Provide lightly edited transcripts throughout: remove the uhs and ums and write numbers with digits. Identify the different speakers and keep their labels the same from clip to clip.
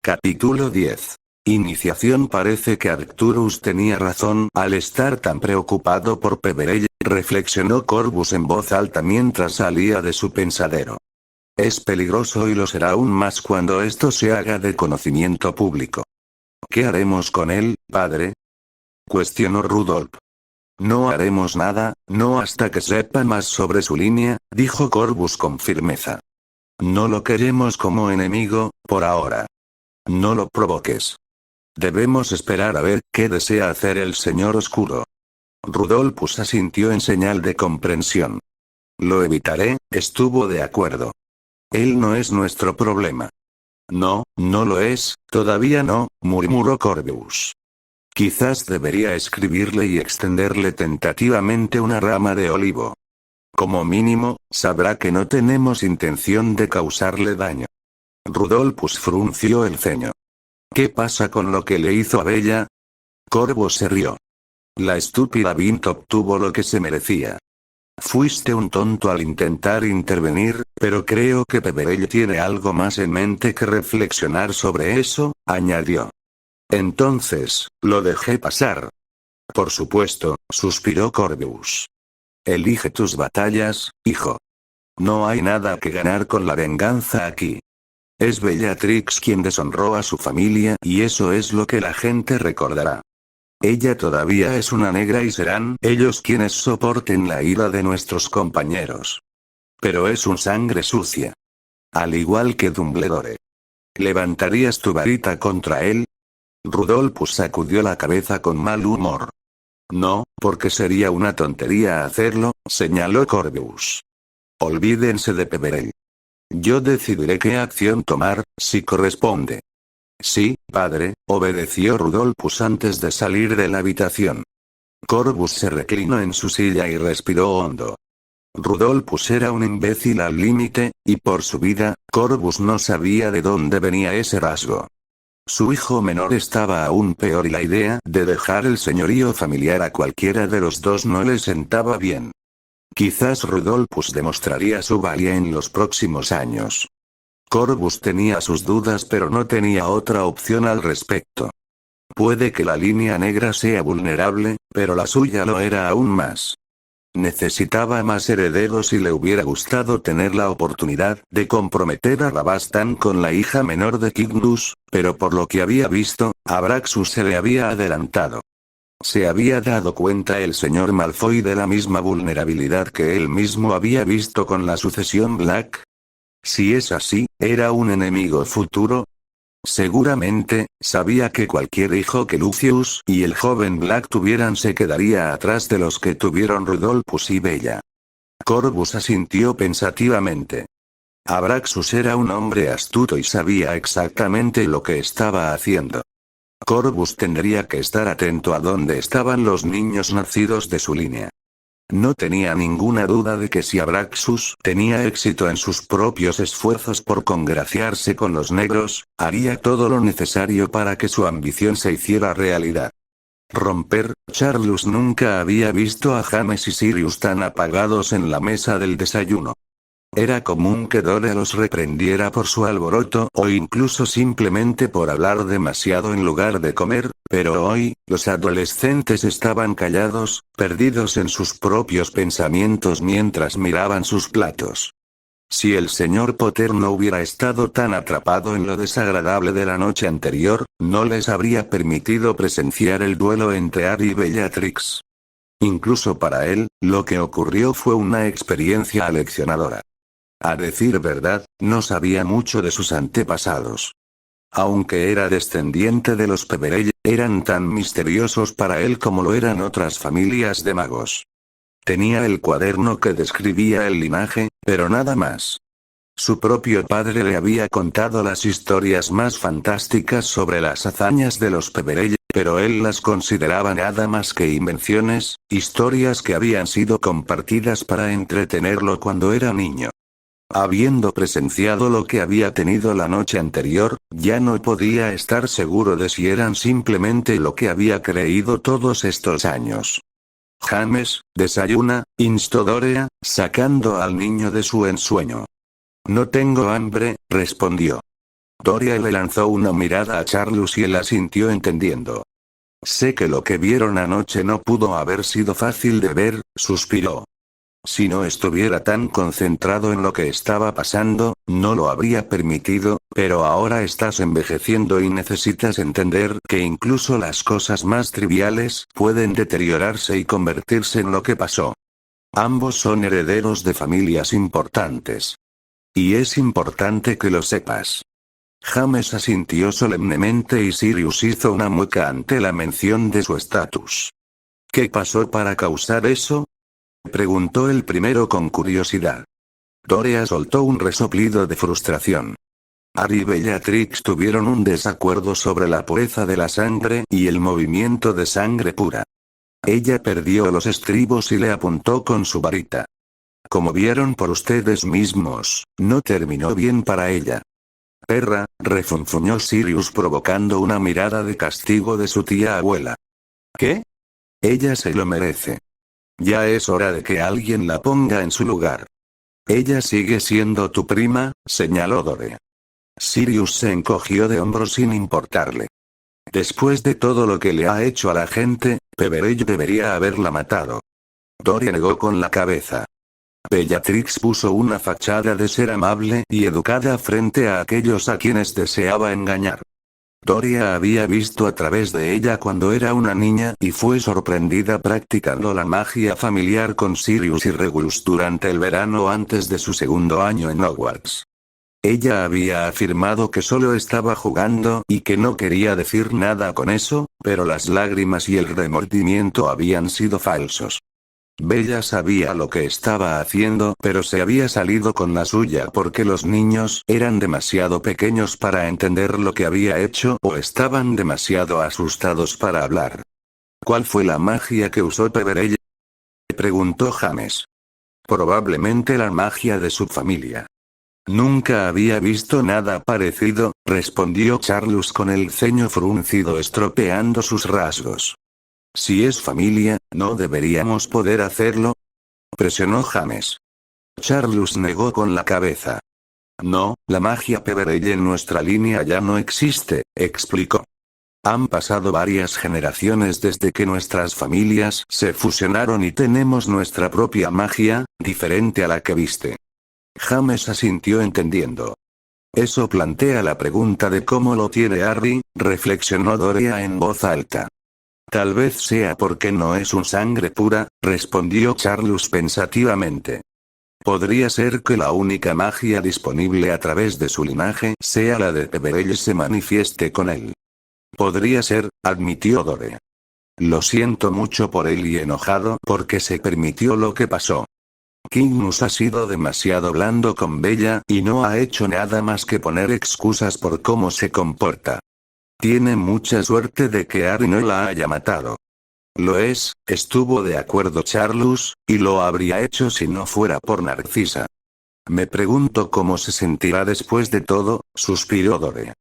Speaker 1: Capítulo 10. Iniciación. Parece que Arcturus tenía razón al estar tan preocupado por Peverell, reflexionó Corvus en voz alta mientras salía de su pensadero. Es peligroso y lo será aún más cuando esto se haga de conocimiento público. ¿Qué haremos con él, padre?, cuestionó Rudolf. No haremos nada, no hasta que sepa más sobre su línea, dijo Corvus con firmeza. No lo queremos como enemigo, por ahora. No lo provoques. Debemos esperar a ver qué desea hacer el señor oscuro. Rudolphus asintió en señal de comprensión. Lo evitaré, estuvo de acuerdo. Él no es nuestro problema. No, no lo es, todavía no, murmuró Corvus. Quizás debería escribirle y extenderle tentativamente una rama de olivo. Como mínimo, sabrá que no tenemos intención de causarle daño. Rudolphus frunció el ceño. ¿Qué pasa con lo que le hizo a Bella? Corvus se rió. La estúpida Vint obtuvo lo que se merecía. Fuiste un tonto al intentar intervenir, pero creo que Peverell tiene algo más en mente que reflexionar sobre eso, añadió. Entonces, lo dejé pasar. Por supuesto, suspiró Corvus. Elige tus batallas, hijo. No hay nada que ganar con la venganza aquí. Es Bellatrix quien deshonró a su familia y eso es lo que la gente recordará. Ella todavía es una negra y serán ellos quienes soporten la ira de nuestros compañeros. Pero es un sangre sucia. Al igual que Dumbledore. ¿Levantarías tu varita contra él? Rudolphus sacudió la cabeza con mal humor. No, porque sería una tontería hacerlo, señaló Corvus. Olvídense de Peverell. Yo decidiré qué acción tomar, si corresponde. Sí, padre, obedeció Rudolphus antes de salir de la habitación. Corvus se reclinó en su silla y respiró hondo. Rudolphus era un imbécil al límite, y por su vida, Corvus no sabía de dónde venía ese rasgo. Su hijo menor estaba aún peor y la idea de dejar el señorío familiar a cualquiera de los dos no le sentaba bien. Quizás Rudolphus demostraría su valía en los próximos años. Corvus tenía sus dudas pero no tenía otra opción al respecto. Puede que la línea negra sea vulnerable, pero la suya lo era aún más. Necesitaba más herederos y le hubiera gustado tener la oportunidad de comprometer a Rabastan con la hija menor de Cygnus, pero por lo que había visto, Abraxus se le había adelantado. ¿Se había dado cuenta el señor Malfoy de la misma vulnerabilidad que él mismo había visto con la sucesión Black? Si es así, ¿era un enemigo futuro? Seguramente, sabía que cualquier hijo que Lucius y el joven Black tuvieran se quedaría atrás de los que tuvieron Rudolphus y Bella. Corvus asintió pensativamente. Abraxus era un hombre astuto y sabía exactamente lo que estaba haciendo. Corvus tendría que estar atento a dónde estaban los niños nacidos de su línea. No tenía ninguna duda de que si Abraxus tenía éxito en sus propios esfuerzos por congraciarse con los negros, haría todo lo necesario para que su ambición se hiciera realidad. Charlus nunca había visto a James y Sirius tan apagados en la mesa del desayuno. Era común que Dore los reprendiera por su alboroto o incluso simplemente por hablar demasiado en lugar de comer, pero hoy, los adolescentes estaban callados, perdidos en sus propios pensamientos mientras miraban sus platos. Si el señor Potter no hubiera estado tan atrapado en lo desagradable de la noche anterior, no les habría permitido presenciar el duelo entre Harry y Bellatrix. Incluso para él, lo que ocurrió fue una experiencia aleccionadora. A decir verdad, no sabía mucho de sus antepasados. Aunque era descendiente de los Peverell, eran tan misteriosos para él como lo eran otras familias de magos. Tenía el cuaderno que describía el linaje, pero nada más. Su propio padre le había contado las historias más fantásticas sobre las hazañas de los Peverell, pero él las consideraba nada más que invenciones, historias que habían sido compartidas para entretenerlo cuando era niño. Habiendo presenciado lo que había tenido la noche anterior, ya no podía estar seguro de si eran simplemente lo que había creído todos estos años. James, desayuna, instó Dorea, sacando al niño de su ensueño. No tengo hambre, respondió. Doria le lanzó una mirada a Charlus y él asintió entendiendo. Sé que lo que vieron anoche no pudo haber sido fácil de ver, suspiró. Si no estuviera tan concentrado en lo que estaba pasando, no lo habría permitido, pero ahora estás envejeciendo y necesitas entender que incluso las cosas más triviales pueden deteriorarse y convertirse en lo que pasó. Ambos son herederos de familias importantes. Y es importante que lo sepas. James asintió solemnemente y Sirius hizo una mueca ante la mención de su estatus. ¿Qué pasó para causar eso?, preguntó el primero con curiosidad. Doria soltó un resoplido de frustración. Harry y Bellatrix tuvieron un desacuerdo sobre la pureza de la sangre y el movimiento de sangre pura. Ella perdió los estribos y le apuntó con su varita. Como vieron por ustedes mismos, no terminó bien para ella. Perra, refunfuñó Sirius provocando una mirada de castigo de su tía abuela. ¿Qué? Ella se lo merece. Ya es hora de que alguien la ponga en su lugar. Ella sigue siendo tu prima, señaló Dore. Sirius se encogió de hombros sin importarle. Después de todo lo que le ha hecho a la gente, Peverell debería haberla matado. Dore negó con la cabeza. Bellatrix puso una fachada de ser amable y educada frente a aquellos a quienes deseaba engañar. Doria había visto a través de ella cuando era una niña y fue sorprendida practicando la magia familiar con Sirius y Regulus durante el verano antes de su segundo año en Hogwarts. Ella había afirmado que solo estaba jugando y que no quería decir nada con eso, pero las lágrimas y el remordimiento habían sido falsos. Bella sabía lo que estaba haciendo, pero se había salido con la suya porque los niños eran demasiado pequeños para entender lo que había hecho o estaban demasiado asustados para hablar. ¿Cuál fue la magia que usó Peverell?, preguntó James. Probablemente la magia de su familia. Nunca había visto nada parecido, respondió Charlus con el ceño fruncido estropeando sus rasgos. Si es familia, ¿no deberíamos poder hacerlo?, presionó James. Charlus negó con la cabeza. No, la magia Peverell en nuestra línea ya no existe, explicó. Han pasado varias generaciones desde que nuestras familias se fusionaron y tenemos nuestra propia magia, diferente a la que viste. James asintió entendiendo. Eso plantea la pregunta de cómo lo tiene Harry, reflexionó Doria en voz alta. Tal vez sea porque no es un sangre pura, respondió Charlus pensativamente. Podría ser que la única magia disponible a través de su linaje sea la de Peverell se manifieste con él. Podría ser, admitió Dore. Lo siento mucho por él y enojado porque se permitió lo que pasó. Kingmus ha sido demasiado blando con Bella y no ha hecho nada más que poner excusas por cómo se comporta. Tiene mucha suerte de que Harry no la haya matado. Lo es, estuvo de acuerdo Charlus, y lo habría hecho si no fuera por Narcisa. Me pregunto cómo se sentirá después de todo, suspiró Dore.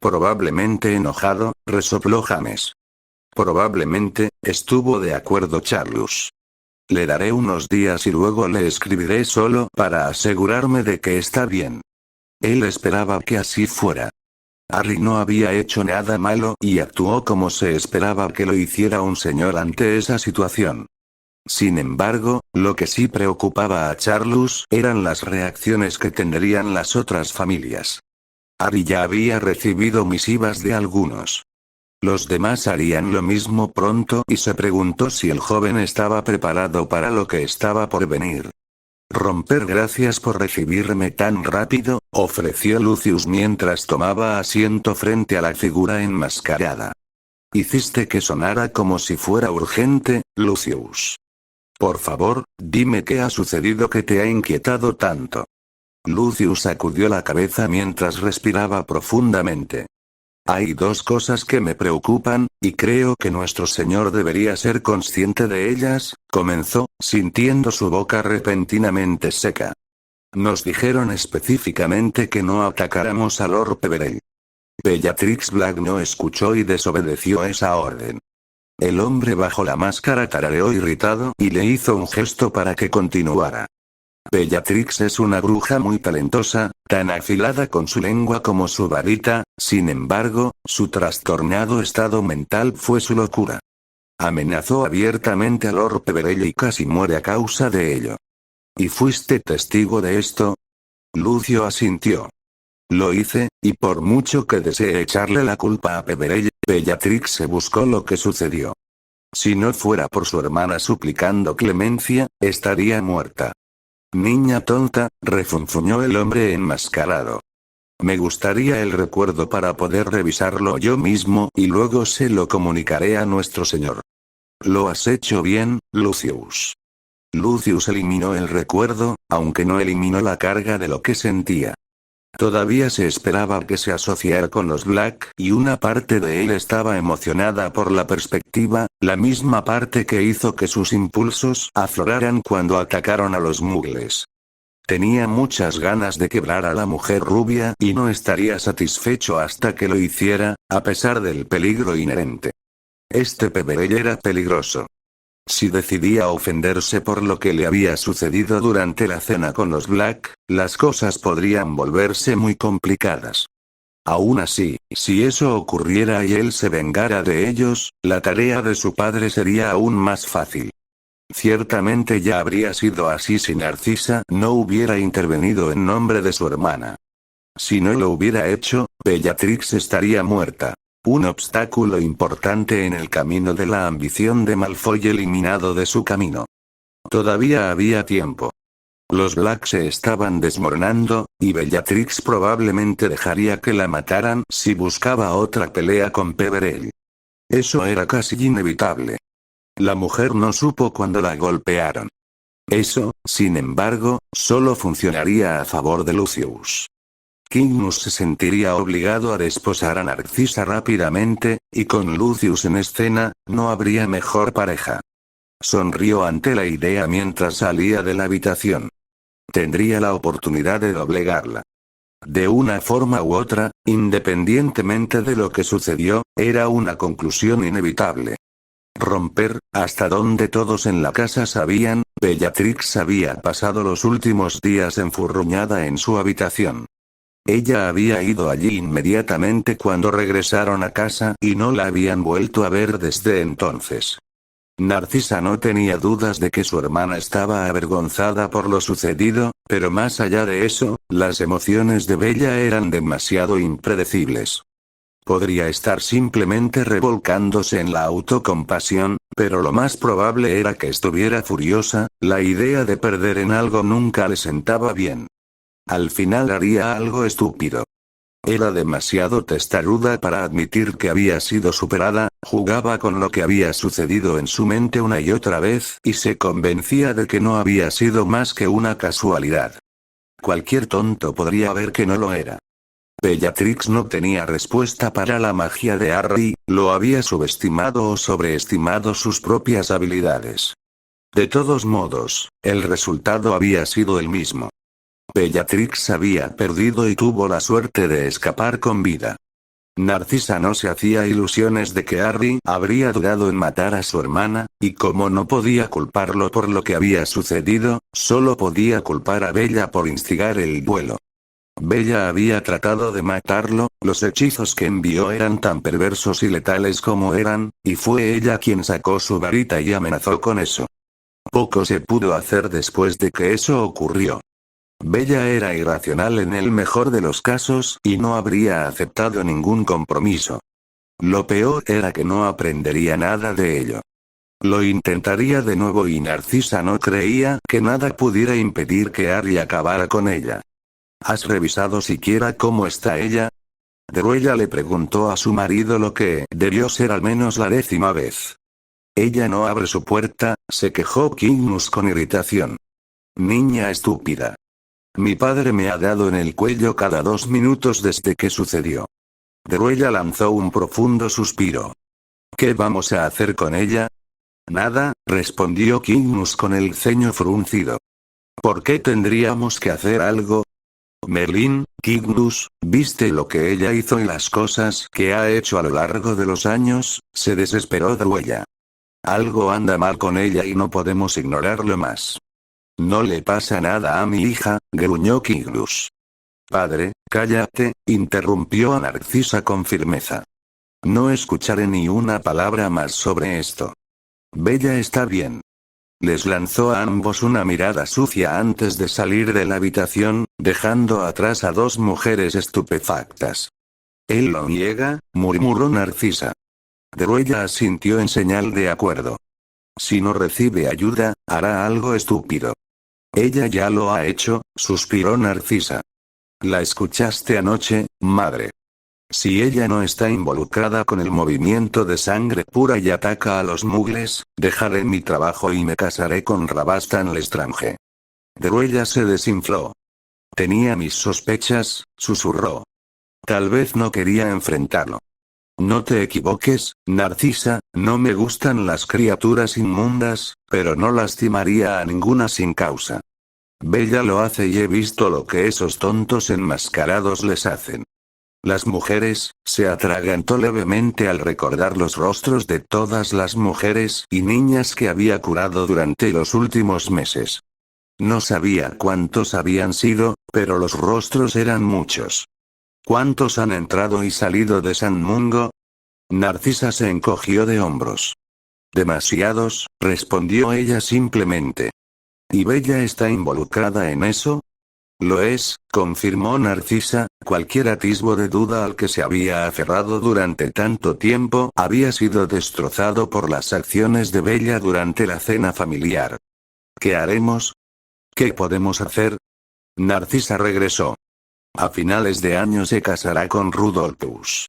Speaker 1: Probablemente enojado, resopló James. Probablemente, estuvo de acuerdo Charlus. Le daré unos días y luego le escribiré solo para asegurarme de que está bien. Él esperaba que así fuera. Harry no había hecho nada malo y actuó como se esperaba que lo hiciera un señor ante esa situación. Sin embargo, lo que sí preocupaba a Charlus eran las reacciones que tendrían las otras familias. Harry ya había recibido misivas de algunos. Los demás harían lo mismo pronto y se preguntó si el joven estaba preparado para lo que estaba por venir. Romper, gracias por recibirme tan rápido, ofreció Lucius mientras tomaba asiento frente a la figura enmascarada. Hiciste que sonara como si fuera urgente, Lucius. Por favor, dime qué ha sucedido que te ha inquietado tanto. Lucius sacudió la cabeza mientras respiraba profundamente. Hay dos cosas que me preocupan, y creo que nuestro señor debería ser consciente de ellas, comenzó, sintiendo su boca repentinamente seca. Nos dijeron específicamente que no atacáramos a Lord Peverell. Bellatrix Black no escuchó y desobedeció esa orden. El hombre bajo la máscara tarareó irritado y le hizo un gesto para que continuara. Bellatrix es una bruja muy talentosa, tan afilada con su lengua como su varita, sin embargo, su trastornado estado mental fue su locura. Amenazó abiertamente a Lord Peverell y casi muere a causa de ello. ¿Y fuiste testigo de esto? Lucio asintió. Lo hice, y por mucho que desee echarle la culpa a Peverell, Bellatrix se buscó lo que sucedió. Si no fuera por su hermana suplicando clemencia, estaría muerta. Niña tonta, refunfuñó el hombre enmascarado. Me gustaría el recuerdo para poder revisarlo yo mismo y luego se lo comunicaré a nuestro señor. Lo has hecho bien, Lucius. Lucius eliminó el recuerdo, aunque no eliminó la carga de lo que sentía. Todavía se esperaba que se asociara con los Black, y una parte de él estaba emocionada por la perspectiva, la misma parte que hizo que sus impulsos afloraran cuando atacaron a los muggles. Tenía muchas ganas de quebrar a la mujer rubia y no estaría satisfecho hasta que lo hiciera, a pesar del peligro inherente. Este Peverell era peligroso. Si decidía ofenderse por lo que le había sucedido durante la cena con los Black, las cosas podrían volverse muy complicadas. Aún así, si eso ocurriera y él se vengara de ellos, la tarea de su padre sería aún más fácil. Ciertamente ya habría sido así si Narcisa no hubiera intervenido en nombre de su hermana. Si no lo hubiera hecho, Bellatrix estaría muerta. Un obstáculo importante en el camino de la ambición de Malfoy eliminado de su camino. Todavía había tiempo. Los Black se estaban desmoronando, y Bellatrix probablemente dejaría que la mataran si buscaba otra pelea con Peverell. Eso era casi inevitable. La mujer no supo cuando la golpearon. Eso, sin embargo, solo funcionaría a favor de Lucius. Cygnus se sentiría obligado a desposar a Narcisa rápidamente, y con Lucius en escena, no habría mejor pareja. Sonrió ante la idea mientras salía de la habitación. Tendría la oportunidad de doblegarla. De una forma u otra, independientemente de lo que sucedió, era una conclusión inevitable. Romper, hasta donde todos en la casa sabían, Bellatrix había pasado los últimos días enfurruñada en su habitación. Ella había ido allí inmediatamente cuando regresaron a casa y no la habían vuelto a ver desde entonces. Narcisa no tenía dudas de que su hermana estaba avergonzada por lo sucedido, pero más allá de eso, las emociones de Bella eran demasiado impredecibles. Podría estar simplemente revolcándose en la autocompasión, pero lo más probable era que estuviera furiosa, la idea de perder en algo nunca le sentaba bien. Al final haría algo estúpido. Era demasiado testaruda para admitir que había sido superada, jugaba con lo que había sucedido en su mente una y otra vez y se convencía de que no había sido más que una casualidad. Cualquier tonto podría ver que no lo era. Bellatrix no tenía respuesta para la magia de Harry, lo había subestimado o sobreestimado sus propias habilidades. De todos modos, el resultado había sido el mismo. Bellatrix había perdido y tuvo la suerte de escapar con vida. Narcisa no se hacía ilusiones de que Harry habría dudado en matar a su hermana, y como no podía culparlo por lo que había sucedido, solo podía culpar a Bella por instigar el duelo. Bella había tratado de matarlo, los hechizos que envió eran tan perversos y letales como eran, y fue ella quien sacó su varita y amenazó con eso. Poco se pudo hacer después de que eso ocurrió. Bella era irracional en el mejor de los casos y no habría aceptado ningún compromiso. Lo peor era que no aprendería nada de ello. Lo intentaría de nuevo y Narcisa no creía que nada pudiera impedir que Harry acabara con ella. ¿Has revisado siquiera cómo está ella? Cruella le preguntó a su marido lo que debió ser al menos la 10ª vez. Ella no abre su puerta, se quejó Cygnus con irritación. Niña estúpida. Mi padre me ha dado en el cuello cada 2 minutos desde que sucedió. Cruella lanzó un profundo suspiro. ¿Qué vamos a hacer con ella? Nada, respondió Cygnus con el ceño fruncido. ¿Por qué tendríamos que hacer algo? Merlín, Cygnus, ¿viste lo que ella hizo y las cosas que ha hecho a lo largo de los años? Se desesperó Cruella. Algo anda mal con ella y no podemos ignorarlo más. no le pasa nada a mi hija, gruñó Kiglus. Padre, cállate, interrumpió a Narcisa con firmeza. No escucharé ni una palabra más sobre esto. Bella está bien. Les lanzó a ambos una mirada sucia antes de salir de la habitación, dejando atrás a dos mujeres estupefactas. Él lo niega, murmuró Narcisa. Druella asintió en señal de acuerdo. Si no recibe ayuda, hará algo estúpido. Ella ya lo ha hecho, suspiró Narcisa. La escuchaste anoche, madre. Si ella no está involucrada con el movimiento de sangre pura y ataca a los mugles, dejaré mi trabajo y me casaré con Rabastan Lestrange. Druella se desinfló. Tenía mis sospechas, susurró. Tal vez no quería enfrentarlo. No te equivoques, Narcisa, no me gustan las criaturas inmundas, pero no lastimaría a ninguna sin causa. Bella lo hace y he visto lo que esos tontos enmascarados les hacen. Las mujeres, se atragantó levemente al recordar los rostros de todas las mujeres y niñas que había curado durante los últimos meses. No sabía cuántos habían sido, pero los rostros eran muchos. ¿Cuántos han entrado y salido de San Mungo? Narcisa se encogió de hombros. Demasiados, respondió ella simplemente. ¿Y Bella está involucrada en eso? Lo es, confirmó Narcisa, cualquier atisbo de duda al que se había aferrado durante tanto tiempo había sido destrozado por las acciones de Bella durante la cena familiar. ¿Qué haremos? ¿Qué podemos hacer? Narcisa regresó. A finales de año se casará con Rudolphus.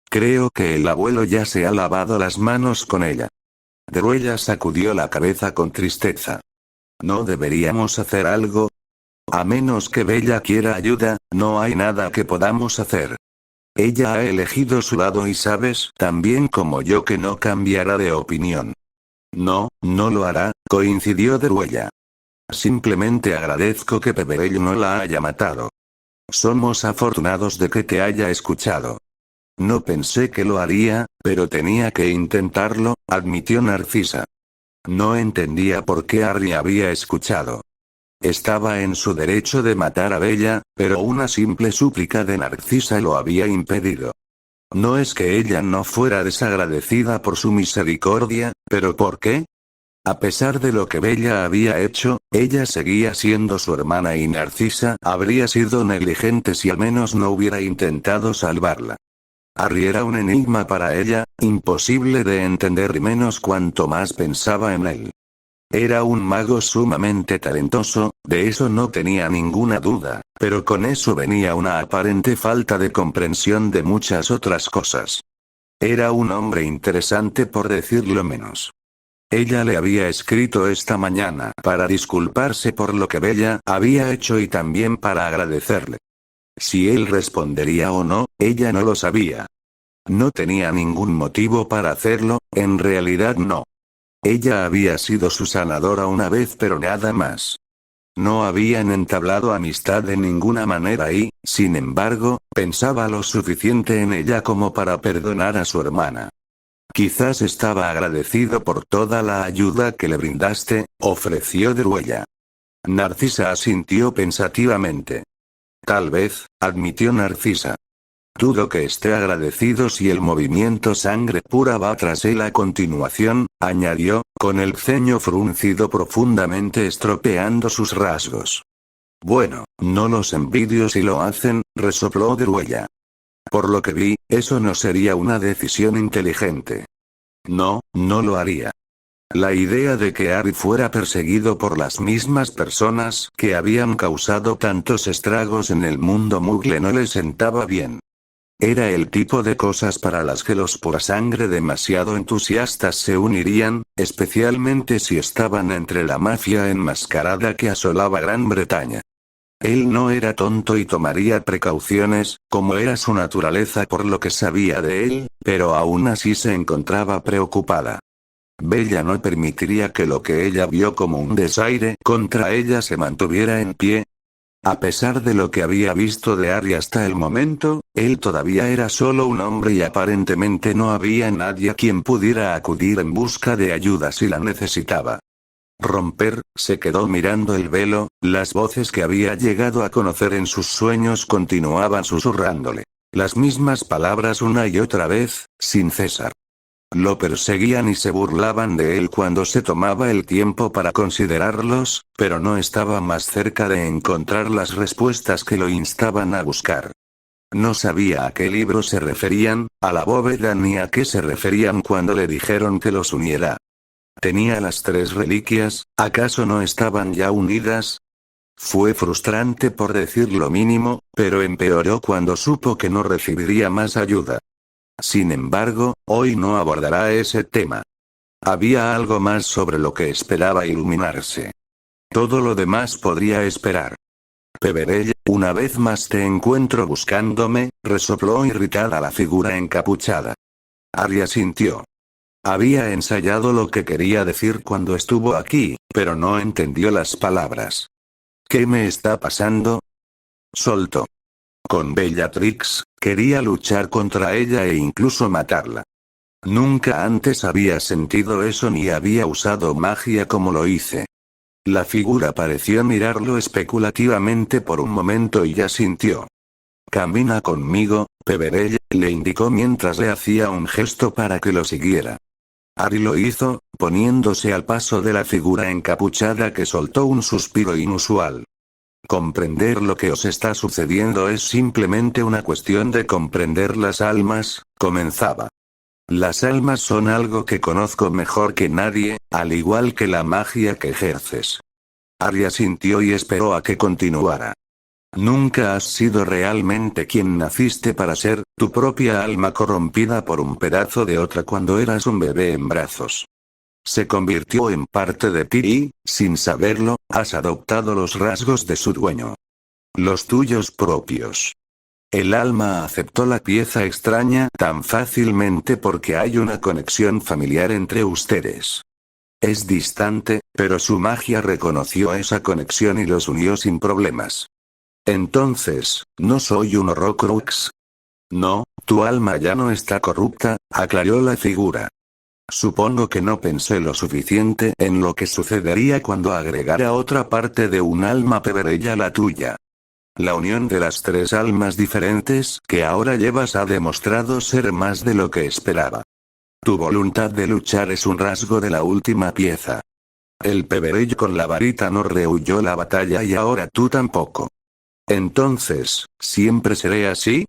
Speaker 1: Creo que el abuelo ya se ha lavado las manos con ella. Druella sacudió la cabeza con tristeza. ¿No deberíamos hacer algo? A menos que Bella quiera ayuda, no hay nada que podamos hacer. Ella ha elegido su lado y sabes tan bien como yo que no cambiará de opinión. No, no lo hará, coincidió Druella. Simplemente agradezco que Peverell no la haya matado. Somos afortunados de que te haya escuchado. No pensé que lo haría, pero tenía que intentarlo, admitió Narcisa. No entendía por qué Harry había escuchado. Estaba en su derecho de matar a Bella, pero una simple súplica de Narcisa lo había impedido. No es que ella no fuera desagradecida por su misericordia, pero ¿por qué? A pesar de lo que Bella había hecho, ella seguía siendo su hermana y Narcisa habría sido negligente si al menos no hubiera intentado salvarla. Harry era un enigma para ella, imposible de entender y menos cuanto más pensaba en él. Era un mago sumamente talentoso, de eso no tenía ninguna duda, pero con eso venía una aparente falta de comprensión de muchas otras cosas. Era un hombre interesante por decirlo menos. Ella le había escrito esta mañana para disculparse por lo que Bella había hecho y también para agradecerle. Si él respondería o no, ella no lo sabía. No tenía ningún motivo para hacerlo, en realidad no. Ella había sido su sanadora una vez pero nada más. No habían entablado amistad de ninguna manera y, sin embargo, pensaba lo suficiente en ella como para perdonar a su hermana. Quizás estaba agradecido por toda la ayuda que le brindaste, ofreció Druella. Narcisa asintió pensativamente. Tal vez, admitió Narcisa. Dudo que esté agradecido si el movimiento sangre pura va tras él a continuación, añadió, con el ceño fruncido profundamente estropeando sus rasgos. Bueno, no los envidio si lo hacen, resopló Druella. Por lo que vi, eso no sería una decisión inteligente. No, no lo haría. La idea de que Harry fuera perseguido por las mismas personas que habían causado tantos estragos en el mundo mugle no le sentaba bien. Era el tipo de cosas para las que los porasangre demasiado entusiastas se unirían, especialmente si estaban entre la mafia enmascarada que asolaba Gran Bretaña. Él no era tonto y tomaría precauciones, como era su naturaleza por lo que sabía de él, pero aún así se encontraba preocupada. Bella no permitiría que lo que ella vio como un desaire contra ella se mantuviera en pie. A pesar de lo que había visto de Harry hasta el momento, él todavía era solo un hombre y aparentemente no había nadie a quien pudiera acudir en busca de ayuda si la necesitaba. Romper, se quedó mirando el velo, las voces que había llegado a conocer en sus sueños continuaban susurrándole. Las mismas palabras una y otra vez, sin cesar. Lo perseguían y se burlaban de él cuando se tomaba el tiempo para considerarlos, pero no estaba más cerca de encontrar las respuestas que lo instaban a buscar. No sabía a qué libro se referían, a la bóveda ni a qué se referían cuando le dijeron que los uniera. Tenía las 3 reliquias, ¿acaso no estaban ya unidas? Fue frustrante por decir lo mínimo, pero empeoró cuando supo que no recibiría más ayuda. Sin embargo, hoy no abordará ese tema. Había algo más sobre lo que esperaba iluminarse. Todo lo demás podría esperar. Peverell, una vez más te encuentro buscándome, resopló irritada la figura encapuchada. Arya sintió. Había ensayado lo que quería decir cuando estuvo aquí, pero no entendió las palabras. ¿Qué me está pasando? Soltó. Con Bellatrix, quería luchar contra ella e incluso matarla. Nunca antes había sentido eso ni había usado magia como lo hice. La figura pareció mirarlo especulativamente por un momento y ya sintió. Camina conmigo, Peverell, le indicó mientras le hacía un gesto para que lo siguiera. Ari lo hizo, poniéndose al paso de la figura encapuchada que soltó un suspiro inusual. Comprender lo que os está sucediendo es simplemente una cuestión de comprender las almas, comenzaba. Las almas son algo que conozco mejor que nadie, al igual que la magia que ejerces. Arya sintió y esperó a que continuara. Nunca has sido realmente quien naciste para ser, tu propia alma corrompida por un pedazo de otra cuando eras un bebé en brazos. Se convirtió en parte de ti y, sin saberlo, has adoptado los rasgos de su dueño. Los tuyos propios. El alma aceptó la pieza extraña tan fácilmente porque hay una conexión familiar entre ustedes. Es distante, pero su magia reconoció esa conexión y los unió sin problemas. Entonces, ¿no soy un Horrocrux? No, tu alma ya no está corrupta, aclaró la figura. Supongo que no pensé lo suficiente en lo que sucedería cuando agregara otra parte de un alma Peverell a la tuya. La unión de las 3 almas diferentes que ahora llevas ha demostrado ser más de lo que esperaba. Tu voluntad de luchar es un rasgo de la última pieza. El Peverell con la varita no rehuyó la batalla y ahora tú tampoco. Entonces, ¿siempre seré así?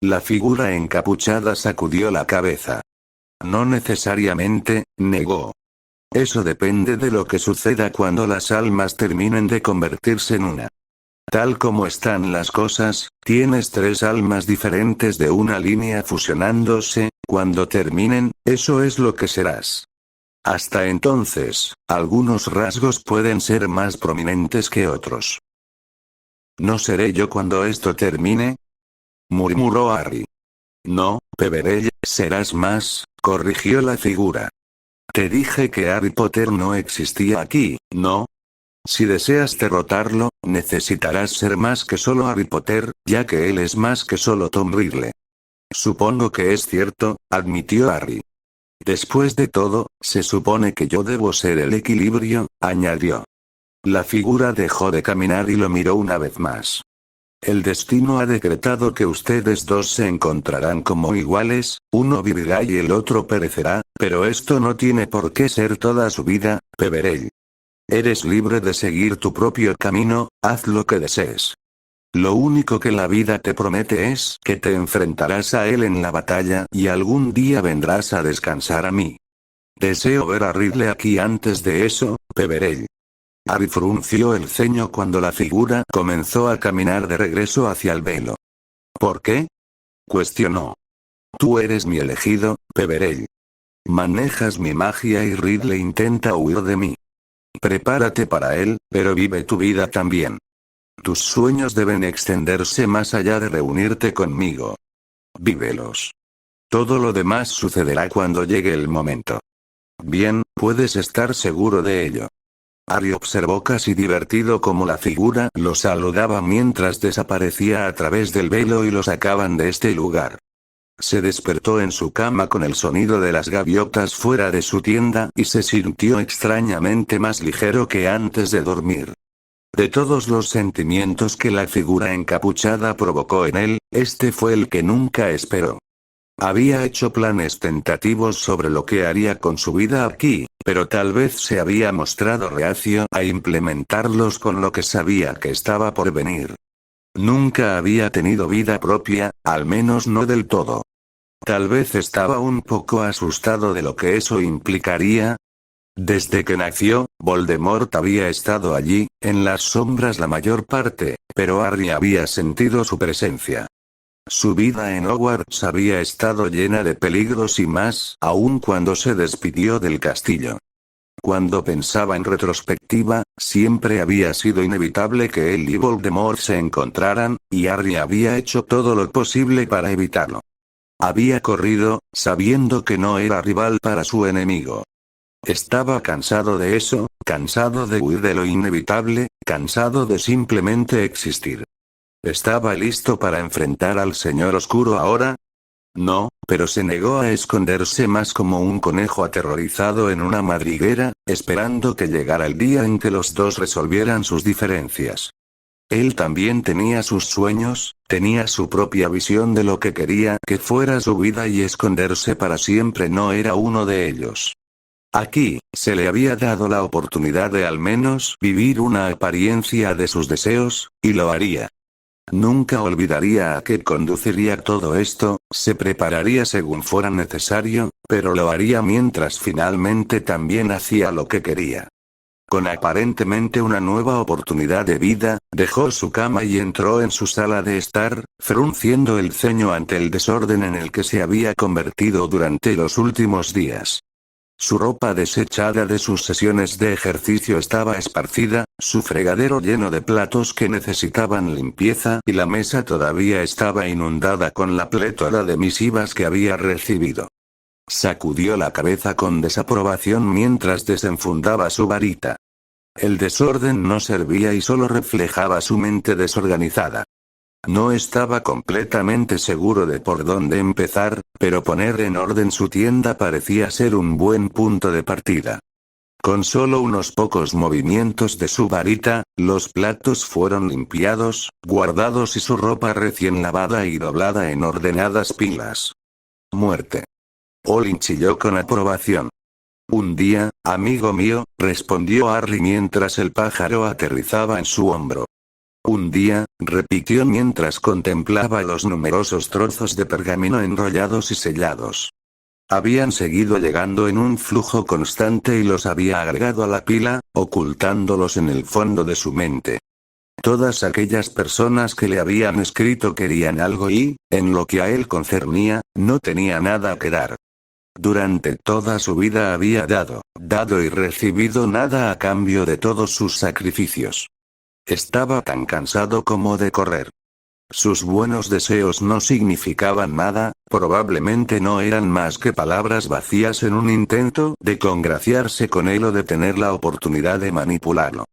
Speaker 1: La figura encapuchada sacudió la cabeza. No necesariamente, negó. Eso depende de lo que suceda cuando las almas terminen de convertirse en una. Tal como están las cosas, tienes 3 almas diferentes de una línea fusionándose, cuando terminen, eso es lo que serás. Hasta entonces, algunos rasgos pueden ser más prominentes que otros. ¿No seré yo cuando esto termine? Murmuró Harry. No, Peverell, serás más, corrigió la figura. Te dije que Harry Potter no existía aquí, ¿no? Si deseas derrotarlo, necesitarás ser más que solo Harry Potter, ya que él es más que solo Tom Riddle. Supongo que es cierto, admitió Harry. Después de todo, se supone que yo debo ser el equilibrio, añadió. La figura dejó de caminar y lo miró una vez más. El destino ha decretado que ustedes 2 se encontrarán como iguales, uno vivirá y el otro perecerá, pero esto no tiene por qué ser toda su vida, Peverell. Eres libre de seguir tu propio camino, haz lo que desees. Lo único que la vida te promete es que te enfrentarás a él en la batalla y algún día vendrás a descansar a mí. Deseo ver a Ridley aquí antes de eso, Peverell. Harry frunció el ceño cuando la figura comenzó a caminar de regreso hacia el velo. ¿Por qué? Cuestionó. Tú eres mi elegido, Peverell. Manejas mi magia y Ridley intenta huir de mí. Prepárate para él, pero vive tu vida también. Tus sueños deben extenderse más allá de reunirte conmigo. Vívelos. Todo lo demás sucederá cuando llegue el momento. Bien, puedes estar seguro de ello. Harry observó casi divertido cómo la figura lo saludaba mientras desaparecía a través del velo y lo sacaban de este lugar. Se despertó en su cama con el sonido de las gaviotas fuera de su tienda y se sintió extrañamente más ligero que antes de dormir. De todos los sentimientos que la figura encapuchada provocó en él, este fue el que nunca esperó. Había hecho planes tentativos sobre lo que haría con su vida aquí, pero tal vez se había mostrado reacio a implementarlos con lo que sabía que estaba por venir. Nunca había tenido vida propia, al menos no del todo. Tal vez estaba un poco asustado de lo que eso implicaría. Desde que nació, Voldemort había estado allí, en las sombras la mayor parte, pero Harry había sentido su presencia. Su vida en Hogwarts había estado llena de peligros y más, aun cuando se despidió del castillo. Cuando pensaba en retrospectiva, siempre había sido inevitable que él y Voldemort se encontraran, y Harry había hecho todo lo posible para evitarlo. Había corrido, sabiendo que no era rival para su enemigo. Estaba cansado de eso, cansado de huir de lo inevitable, cansado de simplemente existir. ¿Estaba listo para enfrentar al Señor Oscuro ahora? No, pero se negó a esconderse más como un conejo aterrorizado en una madriguera, esperando que llegara el día en que los dos resolvieran sus diferencias. Él también tenía sus sueños, tenía su propia visión de lo que quería que fuera su vida y esconderse para siempre no era uno de ellos. Aquí, se le había dado la oportunidad de al menos vivir una apariencia de sus deseos, y lo haría. Nunca olvidaría a qué conduciría todo esto, se prepararía según fuera necesario, pero lo haría mientras finalmente también hacía lo que quería. Con aparentemente una nueva oportunidad de vida, dejó su cama y entró en su sala de estar, frunciendo el ceño ante el desorden en el que se había convertido durante los últimos días. Su ropa desechada de sus sesiones de ejercicio estaba esparcida, su fregadero lleno de platos que necesitaban limpieza y la mesa todavía estaba inundada con la plétora de misivas que había recibido. Sacudió la cabeza con desaprobación mientras desenfundaba su varita. El desorden no servía y solo reflejaba su mente desorganizada. No estaba completamente seguro de por dónde empezar, pero poner en orden su tienda parecía ser un buen punto de partida. Con solo unos pocos movimientos de su varita, los platos fueron limpiados, guardados y su ropa recién lavada y doblada en ordenadas pilas. Muerte. Olin chilló con aprobación. Un día, amigo mío, respondió Harry mientras el pájaro aterrizaba en su hombro. Un día, repitió mientras contemplaba los numerosos trozos de pergamino enrollados y sellados. Habían seguido llegando en un flujo constante y los había agregado a la pila, ocultándolos en el fondo de su mente. Todas aquellas personas que le habían escrito querían algo y, en lo que a él concernía, no tenía nada que dar. Durante toda su vida había dado y recibido nada a cambio de todos sus sacrificios. Estaba tan cansado como de correr. Sus buenos deseos no significaban nada, probablemente no eran más que palabras vacías en un intento de congraciarse con él o de tener la oportunidad de manipularlo.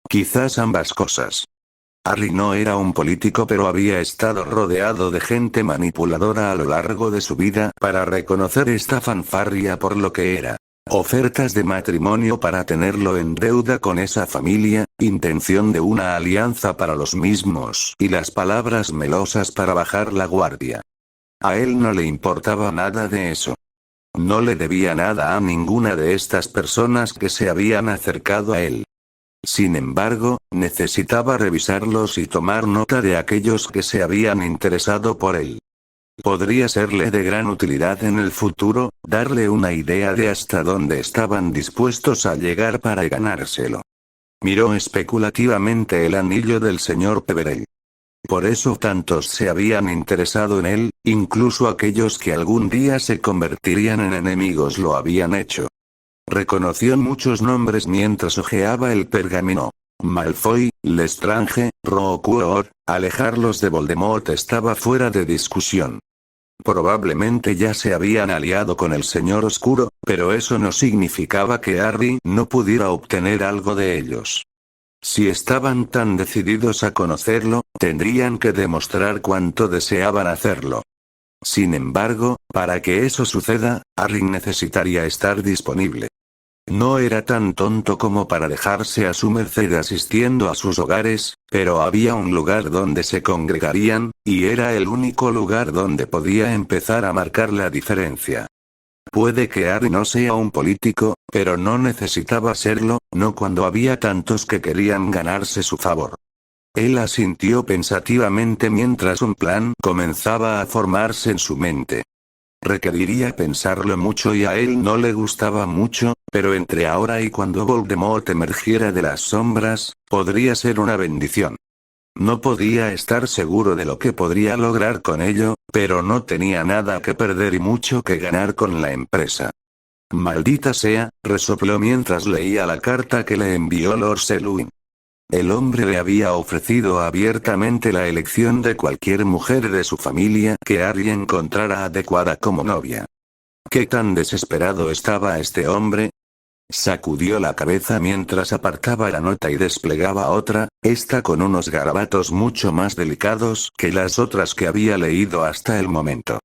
Speaker 1: Quizás ambas cosas. Harry no era un político pero había estado rodeado de gente manipuladora a lo largo de su vida para reconocer esta fanfarria por lo que era. Ofertas de matrimonio para tenerlo en deuda con esa familia, intención de una alianza para los mismos y las palabras melosas para bajar la guardia. A él no le importaba nada de eso. No le debía nada a ninguna de estas personas que se habían acercado a él. Sin embargo, necesitaba revisarlos y tomar nota de aquellos que se habían interesado por él. Podría serle de gran utilidad en el futuro, darle una idea de hasta dónde estaban dispuestos a llegar para ganárselo. Miró especulativamente el anillo del señor Peverell. Por eso tantos se habían interesado en él, incluso aquellos que algún día se convertirían en enemigos lo habían hecho. Reconoció muchos nombres mientras hojeaba el pergamino. Malfoy, Lestrange, Roquefort, alejarlos de Voldemort estaba fuera de discusión. Probablemente ya se habían aliado con el Señor Oscuro, pero eso no significaba que Harry no pudiera obtener algo de ellos. Si estaban tan decididos a conocerlo, tendrían que demostrar cuánto deseaban hacerlo. Sin embargo, para que eso suceda, Harry necesitaría estar disponible. No era tan tonto como para dejarse a su merced asistiendo a sus hogares, pero había un lugar donde se congregarían, y era el único lugar donde podía empezar a marcar la diferencia. Puede que Harry no sea un político, pero no necesitaba serlo, no cuando había tantos que querían ganarse su favor. Él asintió pensativamente mientras un plan comenzaba a formarse en su mente. Requeriría pensarlo mucho y a él no le gustaba mucho, pero entre ahora y cuando Voldemort emergiera de las sombras, podría ser una bendición. No podía estar seguro de lo que podría lograr con ello, pero no tenía nada que perder y mucho que ganar con la empresa. Maldita sea, resopló mientras leía la carta que le envió Lord Selwyn. El hombre le había ofrecido abiertamente la elección de cualquier mujer de su familia que Harry encontrara adecuada como novia. ¿Qué tan desesperado estaba este hombre? Sacudió la cabeza mientras apartaba la nota y desplegaba otra, esta con unos garabatos mucho más delicados que las otras que había leído hasta el momento.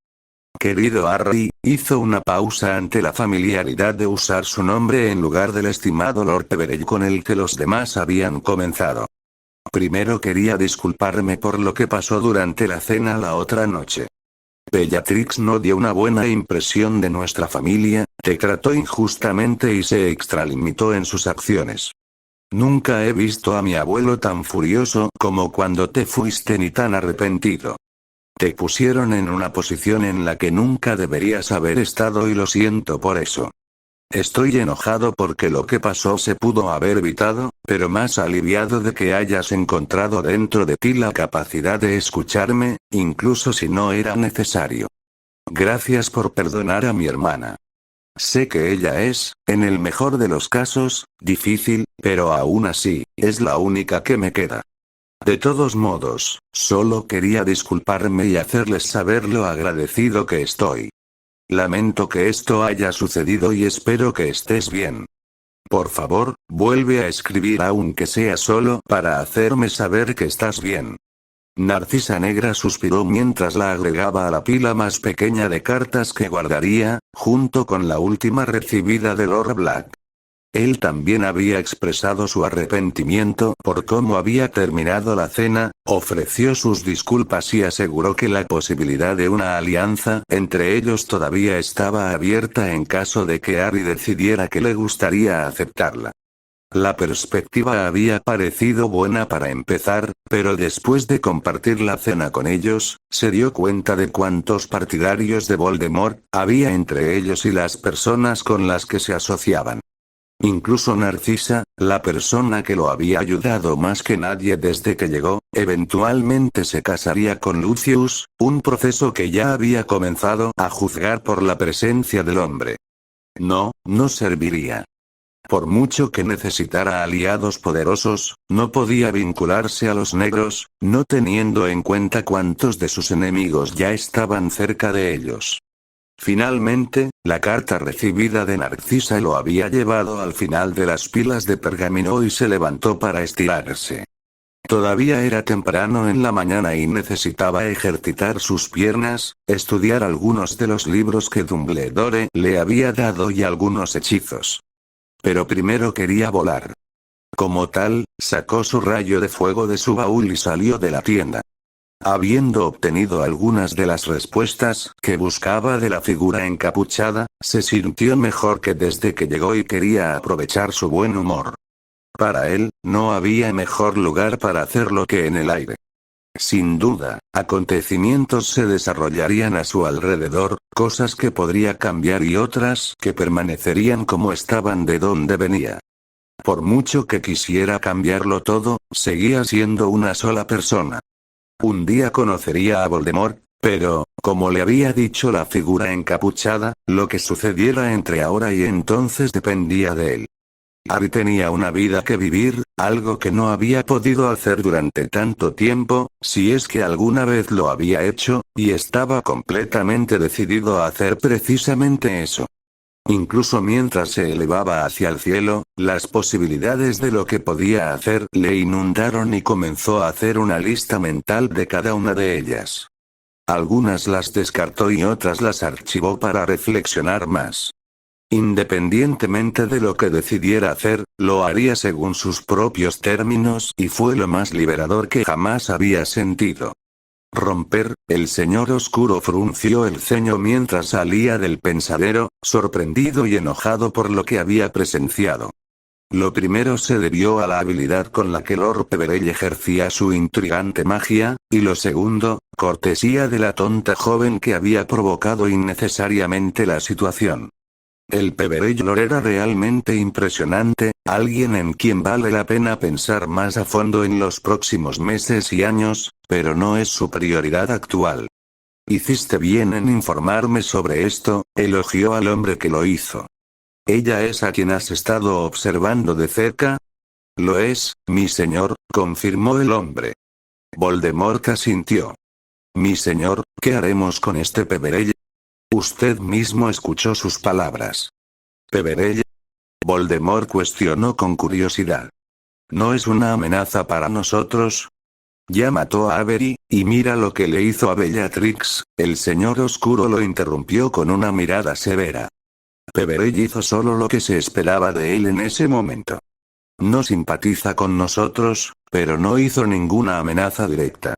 Speaker 1: Querido Harry, hizo una pausa ante la familiaridad de usar su nombre en lugar del estimado Lord Peverell con el que los demás habían comenzado. Primero quería disculparme por lo que pasó durante la cena la otra noche. Bellatrix no dio una buena impresión de nuestra familia, te trató injustamente y se extralimitó en sus acciones. Nunca he visto a mi abuelo tan furioso como cuando te fuiste ni tan arrepentido. Te pusieron en una posición en la que nunca deberías haber estado y lo siento por eso. Estoy enojado porque lo que pasó se pudo haber evitado, pero más aliviado de que hayas encontrado dentro de ti la capacidad de escucharme, incluso si no era necesario. Gracias por perdonar a mi hermana. Sé que ella es, en el mejor de los casos, difícil, pero aún así, es la única que me queda. De todos modos, solo quería disculparme y hacerles saber lo agradecido que estoy. Lamento que esto haya sucedido y espero que estés bien. Por favor, vuelve a escribir aunque sea solo para hacerme saber que estás bien. Narcisa Negra suspiró mientras la agregaba a la pila más pequeña de cartas que guardaría, junto con la última recibida de Lord Black. Él también había expresado su arrepentimiento por cómo había terminado la cena, ofreció sus disculpas y aseguró que la posibilidad de una alianza entre ellos todavía estaba abierta en caso de que Harry decidiera que le gustaría aceptarla. La perspectiva había parecido buena para empezar, pero después de compartir la cena con ellos, se dio cuenta de cuántos partidarios de Voldemort había entre ellos y las personas con las que se asociaban. Incluso Narcisa, la persona que lo había ayudado más que nadie desde que llegó, eventualmente se casaría con Lucius, un proceso que ya había comenzado a juzgar por la presencia del hombre. No serviría. Por mucho que necesitara aliados poderosos, no podía vincularse a los negros, no teniendo en cuenta cuántos de sus enemigos ya estaban cerca de ellos. Finalmente, la carta recibida de Narcisa lo había llevado al final de las pilas de pergamino y se levantó para estirarse. Todavía era temprano en la mañana y necesitaba ejercitar sus piernas, estudiar algunos de los libros que Dumbledore le había dado y algunos hechizos. Pero primero quería volar. Como tal, sacó su rayo de fuego de su baúl y salió de la tienda. Habiendo obtenido algunas de las respuestas que buscaba de la figura encapuchada, se sintió mejor que desde que llegó y quería aprovechar su buen humor. Para él, no había mejor lugar para hacerlo que en el aire. Sin duda, acontecimientos se desarrollarían a su alrededor, cosas que podría cambiar y otras que permanecerían como estaban de donde venía. Por mucho que quisiera cambiarlo todo, seguía siendo una sola persona. Un día conocería a Voldemort, pero, como le había dicho la figura encapuchada, lo que sucediera entre ahora y entonces dependía de él. Harry tenía una vida que vivir, algo que no había podido hacer durante tanto tiempo, si es que alguna vez lo había hecho, y estaba completamente decidido a hacer precisamente eso. Incluso mientras se elevaba hacia el cielo, las posibilidades de lo que podía hacer le inundaron y comenzó a hacer una lista mental de cada una de ellas. Algunas las descartó y otras las archivó para reflexionar más. Independientemente de lo que decidiera hacer, lo haría según sus propios términos y fue lo más liberador que jamás había sentido. Romper, el señor oscuro frunció el ceño mientras salía del pensadero, sorprendido y enojado por lo que había presenciado. Lo primero se debió a la habilidad con la que Lord Peverell ejercía su intrigante magia, y lo segundo, cortesía de la tonta joven que había provocado innecesariamente la situación. El Peverell Lord era realmente impresionante, alguien en quien vale la pena pensar más a fondo en los próximos meses y años, pero no es su prioridad actual. Hiciste bien en informarme sobre esto, elogió al hombre que lo hizo. ¿Ella es a quien has estado observando de cerca? Lo es, mi señor, confirmó el hombre. Voldemort asintió. Mi señor, ¿qué haremos con este Peverell? Usted mismo escuchó sus palabras. ¿Peverell? Voldemort cuestionó con curiosidad. ¿No es una amenaza para nosotros? Ya mató a Avery, y mira lo que le hizo a Bellatrix, el señor oscuro lo interrumpió con una mirada severa. Peverell hizo solo lo que se esperaba de él en ese momento. No simpatiza con nosotros, pero no hizo ninguna amenaza directa.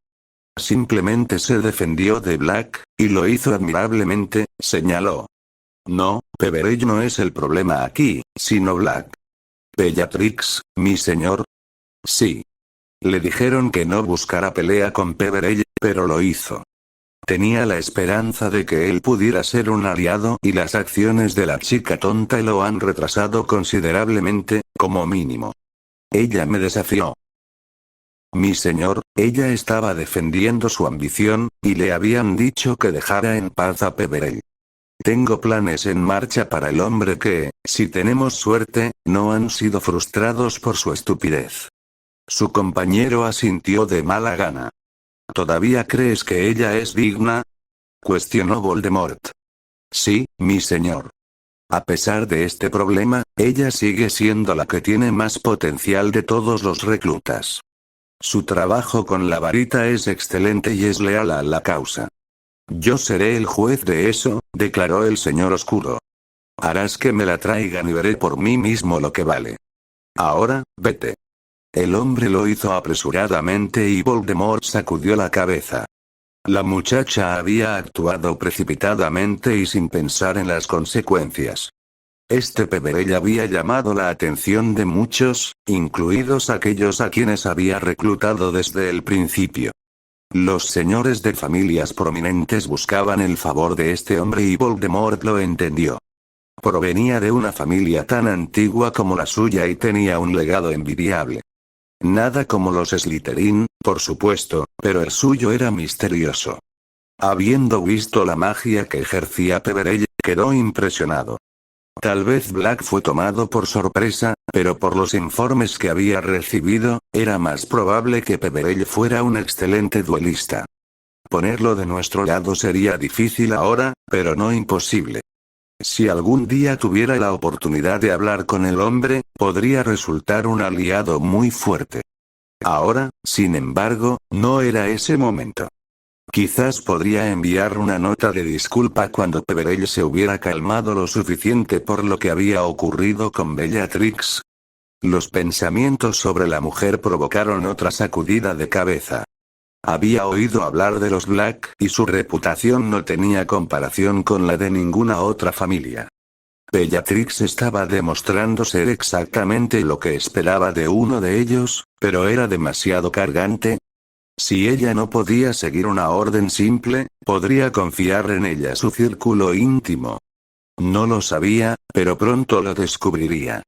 Speaker 1: Simplemente se defendió de Black, y lo hizo admirablemente, señaló. No, Peverell no es el problema aquí, sino Black. Bellatrix, mi señor. Sí. Le dijeron que no buscara pelea con Peverell, pero lo hizo. Tenía la esperanza de que él pudiera ser un aliado y las acciones de la chica tonta lo han retrasado considerablemente, como mínimo. Ella me desafió. Mi señor, ella estaba defendiendo su ambición, y le habían dicho que dejara en paz a Peverell. Tengo planes en marcha para el hombre que, si tenemos suerte, no han sido frustrados por su estupidez. Su compañero asintió de mala gana. ¿Todavía crees que ella es digna? Cuestionó Voldemort. Sí, mi señor. A pesar de este problema, ella sigue siendo la que tiene más potencial de todos los reclutas. Su trabajo con la varita es excelente y es leal a la causa. Yo seré el juez de eso, declaró el señor oscuro. Harás que me la traigan y veré por mí mismo lo que vale. Ahora, vete. El hombre lo hizo apresuradamente y Voldemort sacudió la cabeza. La muchacha había actuado precipitadamente y sin pensar en las consecuencias. Este Peverell había llamado la atención de muchos, incluidos aquellos a quienes había reclutado desde el principio. Los señores de familias prominentes buscaban el favor de este hombre y Voldemort lo entendió. Provenía de una familia tan antigua como la suya y tenía un legado envidiable. Nada como los Slytherin, por supuesto, pero el suyo era misterioso. Habiendo visto la magia que ejercía Peverell, quedó impresionado. Tal vez Black fue tomado por sorpresa, pero por los informes que había recibido, era más probable que Peverell fuera un excelente duelista. Ponerlo de nuestro lado sería difícil ahora, pero no imposible. Si algún día tuviera la oportunidad de hablar con el hombre, podría resultar un aliado muy fuerte. Ahora, sin embargo, no era ese momento. Quizás podría enviar una nota de disculpa cuando Peverell se hubiera calmado lo suficiente por lo que había ocurrido con Bellatrix. Los pensamientos sobre la mujer provocaron otra sacudida de cabeza. Había oído hablar de los Black y su reputación no tenía comparación con la de ninguna otra familia. Bellatrix estaba demostrando ser exactamente lo que esperaba de uno de ellos, pero era demasiado cargante. Si ella no podía seguir una orden simple, podría confiar en ella su círculo íntimo. No lo sabía, pero pronto lo descubriría.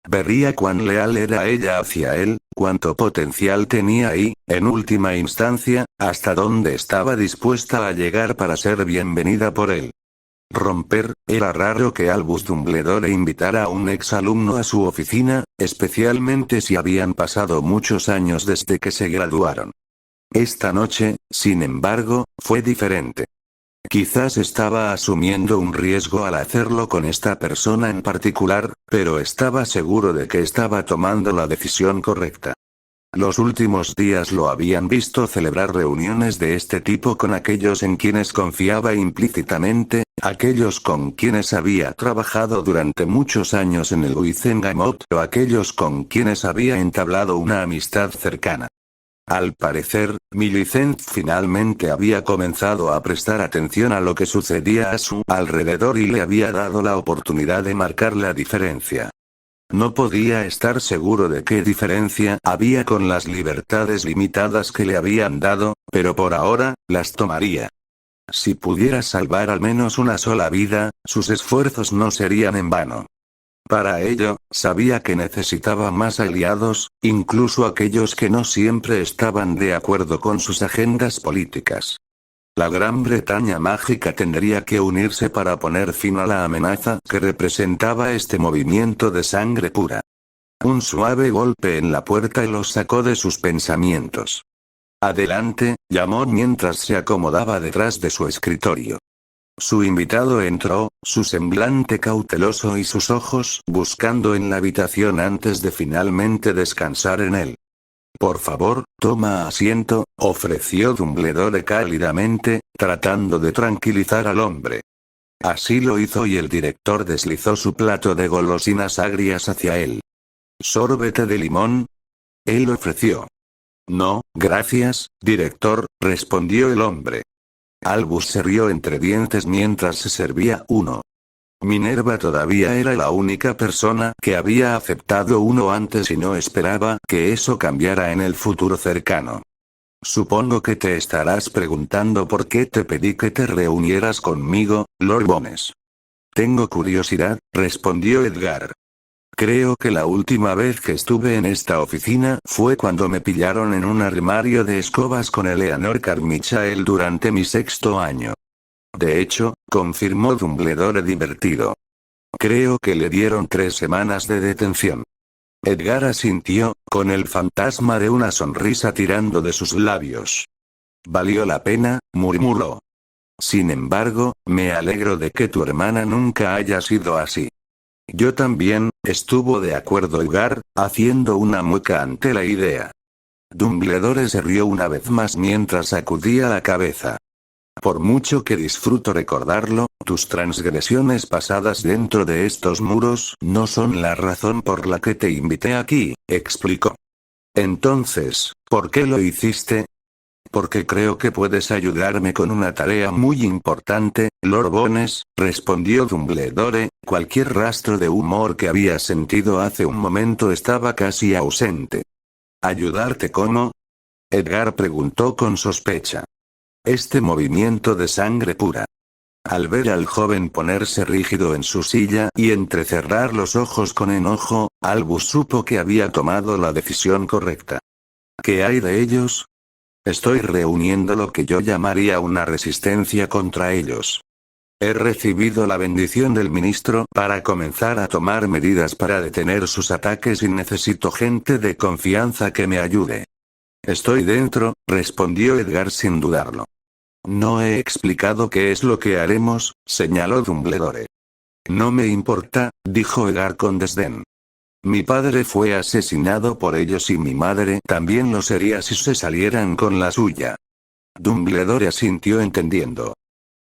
Speaker 1: Vería cuán leal era ella hacia él, cuánto potencial tenía y, en última instancia, hasta dónde estaba dispuesta a llegar para ser bienvenida por él. Romper, era raro que Albus Dumbledore invitara a un exalumno a su oficina, especialmente si habían pasado muchos años desde que se graduaron. Esta noche, sin embargo, fue diferente. Quizás estaba asumiendo un riesgo al hacerlo con esta persona en particular, pero estaba seguro de que estaba tomando la decisión correcta. Los últimos días lo habían visto celebrar reuniones de este tipo con aquellos en quienes confiaba implícitamente, aquellos con quienes había trabajado durante muchos años en el Wizengamot o aquellos con quienes había entablado una amistad cercana. Al parecer, Millicent finalmente había comenzado a prestar atención a lo que sucedía a su alrededor y le había dado la oportunidad de marcar la diferencia. No podía estar seguro de qué diferencia había con las libertades limitadas que le habían dado, pero por ahora, las tomaría. Si pudiera salvar al menos una sola vida, sus esfuerzos no serían en vano. Para ello, sabía que necesitaba más aliados, incluso aquellos que no siempre estaban de acuerdo con sus agendas políticas. La Gran Bretaña mágica tendría que unirse para poner fin a la amenaza que representaba este movimiento de sangre pura. Un suave golpe en la puerta los sacó de sus pensamientos. Adelante, llamó mientras se acomodaba detrás de su escritorio. Su invitado entró, su semblante cauteloso y sus ojos buscando en la habitación antes de finalmente descansar en él. Por favor, toma asiento, ofreció Dumbledore cálidamente, tratando de tranquilizar al hombre. Así lo hizo y el director deslizó su plato de golosinas agrias hacia él. ¿Sorbete de limón? Él ofreció. No, gracias, director, respondió el hombre. Albus se rió entre dientes mientras se servía uno. Minerva todavía era la única persona que había aceptado uno antes y no esperaba que eso cambiara en el futuro cercano. Supongo que te estarás preguntando por qué te pedí que te reunieras conmigo, Lord Bones. Tengo curiosidad, respondió Edgar. Creo que la última vez que estuve en esta oficina fue cuando me pillaron en un armario de escobas con Eleanor Carmichael durante mi 6º año. De hecho, confirmó Dumbledore divertido. Creo que le dieron 3 semanas de detención. Edgar asintió, con el fantasma de una sonrisa tirando de sus labios. Valió la pena, murmuró. Sin embargo, me alegro de que tu hermana nunca haya sido así. Yo también, estuvo de acuerdo Edgar, haciendo una mueca ante la idea. Dumbledore se rió una vez más mientras sacudía la cabeza. Por mucho que disfruto recordarlo, tus transgresiones pasadas dentro de estos muros no son la razón por la que te invité aquí, explicó. Entonces, ¿por qué lo hiciste? Porque creo que puedes ayudarme con una tarea muy importante, Lord Bones, respondió Dumbledore, cualquier rastro de humor que había sentido hace un momento estaba casi ausente. ¿Ayudarte cómo? Edgar preguntó con sospecha. Este movimiento de sangre pura. Al ver al joven ponerse rígido en su silla y entrecerrar los ojos con enojo, Albus supo que había tomado la decisión correcta. ¿Qué hay de ellos? Estoy reuniendo lo que yo llamaría una resistencia contra ellos. He recibido la bendición del ministro para comenzar a tomar medidas para detener sus ataques y necesito gente de confianza que me ayude. Estoy dentro, respondió Edgar sin dudarlo. No he explicado qué es lo que haremos, señaló Dumbledore. No me importa, dijo Edgar con desdén. Mi padre fue asesinado por ellos y mi madre también lo sería si se salieran con la suya. Dumbledore asintió entendiendo.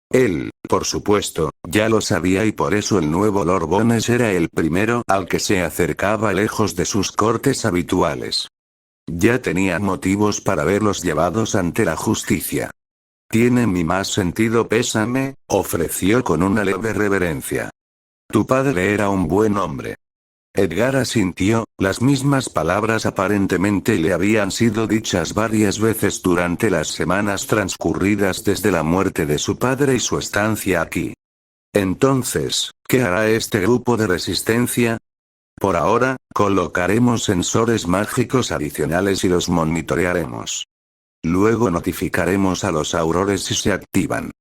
Speaker 1: Él, por supuesto, ya lo sabía y por eso el nuevo Lord Bones era el primero al que se acercaba lejos de sus cortes habituales. Ya tenía motivos para verlos llevados ante la justicia. Tiene mi más sentido pésame, ofreció con una leve reverencia. Tu padre era un buen hombre. Edgar asintió, las mismas palabras aparentemente le habían sido dichas varias veces durante las semanas transcurridas desde la muerte de su padre y su estancia aquí. Entonces, ¿qué hará este grupo de resistencia? Por ahora, colocaremos sensores mágicos adicionales y los monitorearemos. Luego notificaremos a los aurores si se activan.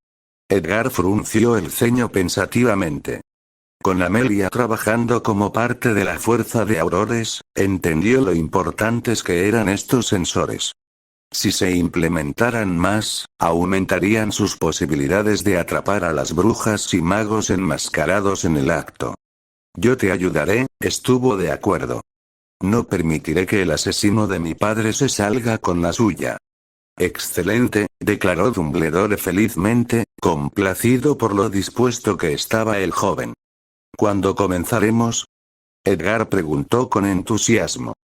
Speaker 1: Edgar frunció el ceño pensativamente. Con Amelia trabajando como parte de la fuerza de aurores, entendió lo importantes que eran estos sensores. Si se implementaran más, aumentarían sus posibilidades de atrapar a las brujas y magos enmascarados en el acto. Yo te ayudaré, estuvo de acuerdo. No permitiré que el asesino de mi padre se salga con la suya. Excelente, declaró Dumbledore felizmente, complacido por lo dispuesto que estaba el joven. ¿Cuándo comenzaremos? Edgar preguntó con entusiasmo.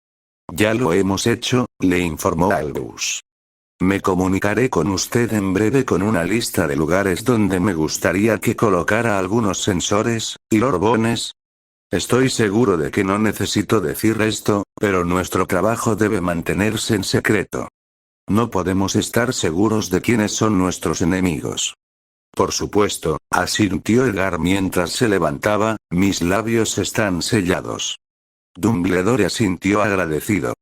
Speaker 1: Ya lo hemos hecho, le informó Albus. Me comunicaré con usted en breve con una lista de lugares donde me gustaría que colocara algunos sensores, y Lord Bones. Estoy seguro de que no necesito decir esto, pero nuestro trabajo debe mantenerse en secreto. No podemos estar seguros de quiénes son nuestros enemigos. Por supuesto, asintió Edgar mientras se levantaba, mis labios están sellados. Dumbledore asintió agradecido.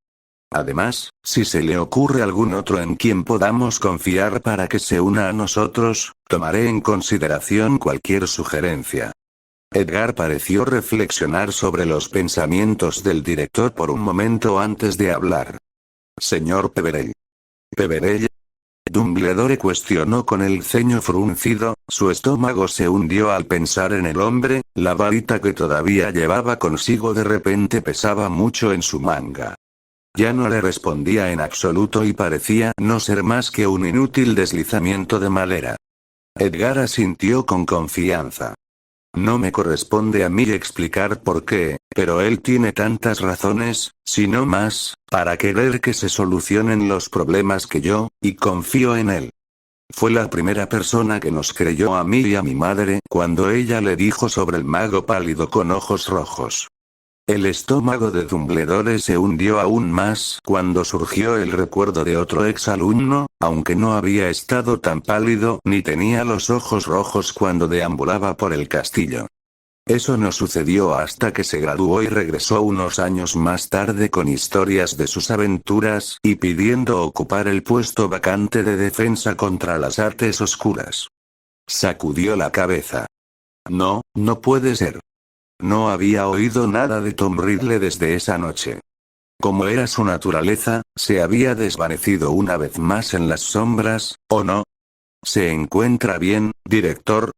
Speaker 1: Además, si se le ocurre algún otro en quien podamos confiar para que se una a nosotros, tomaré en consideración cualquier sugerencia. Edgar pareció reflexionar sobre los pensamientos del director por un momento antes de hablar. Señor Peverell. ¿Peverell? Dumbledore cuestionó con el ceño fruncido, su estómago se hundió al pensar en el hombre, la varita que todavía llevaba consigo de repente pesaba mucho en su manga. Ya no le respondía en absoluto y parecía no ser más que un inútil deslizamiento de madera. Edgar asintió con confianza. No me corresponde a mí explicar por qué, pero él tiene tantas razones, si no más, para querer que se solucionen los problemas que yo, y confío en él. Fue la primera persona que nos creyó a mí y a mi madre cuando ella le dijo sobre el mago pálido con ojos rojos. El estómago de Dumbledore se hundió aún más cuando surgió el recuerdo de otro exalumno, aunque no había estado tan pálido ni tenía los ojos rojos cuando deambulaba por el castillo. Eso no sucedió hasta que se graduó y regresó unos años más tarde con historias de sus aventuras y pidiendo ocupar el puesto vacante de defensa contra las artes oscuras. Sacudió la cabeza. No, no puede ser. No había oído nada de Tom Riddle desde esa noche. Como era su naturaleza, se había desvanecido una vez más en las sombras, ¿o no? ¿Se encuentra bien, director?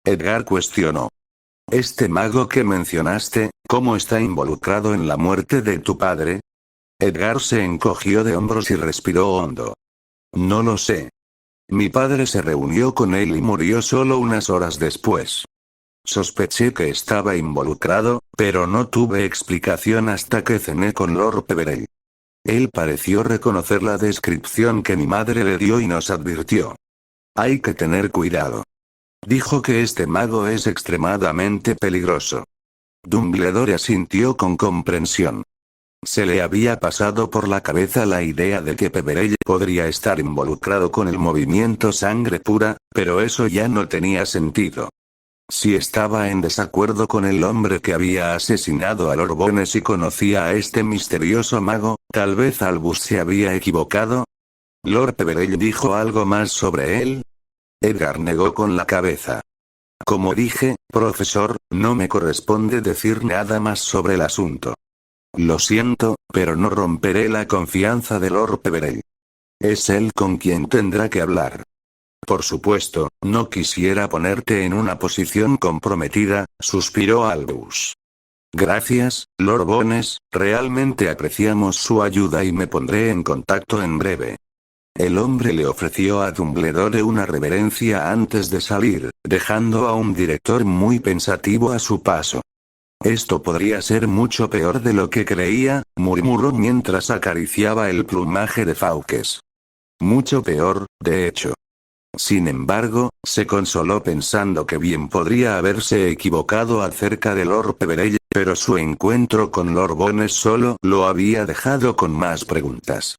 Speaker 1: Edgar cuestionó. Este mago que mencionaste, ¿cómo está involucrado en la muerte de tu padre? Edgar se encogió de hombros y respiró hondo. No lo sé. Mi padre se reunió con él y murió solo unas horas después. Sospeché que estaba involucrado, pero no tuve explicación hasta que cené con Lord Peverell. Él pareció reconocer la descripción que mi madre le dio y nos advirtió. Hay que tener cuidado. Dijo que este mago es extremadamente peligroso. Dumbledore asintió con comprensión. Se le había pasado por la cabeza la idea de que Peverell podría estar involucrado con el movimiento Sangre Pura, pero eso ya no tenía sentido. Si estaba en desacuerdo con el hombre que había asesinado a Lord Bones y conocía a este misterioso mago, tal vez Albus se había equivocado. ¿Lord Peverell dijo algo más sobre él? Edgar negó con la cabeza. Como dije, profesor, no me corresponde decir nada más sobre el asunto. Lo siento, pero no romperé la confianza de Lord Peverell. Es él con quien tendrá que hablar. Por supuesto, no quisiera ponerte en una posición comprometida, suspiró Albus. Gracias, Lord Bones, realmente apreciamos su ayuda y me pondré en contacto en breve. El hombre le ofreció a Dumbledore una reverencia antes de salir, dejando a un director muy pensativo a su paso. Esto podría ser mucho peor de lo que creía, murmuró mientras acariciaba el plumaje de Fawkes. Mucho peor, de hecho. Sin embargo, se consoló pensando que bien podría haberse equivocado acerca de Lord Peverell, pero su encuentro con Lord Bones solo lo había dejado con más preguntas.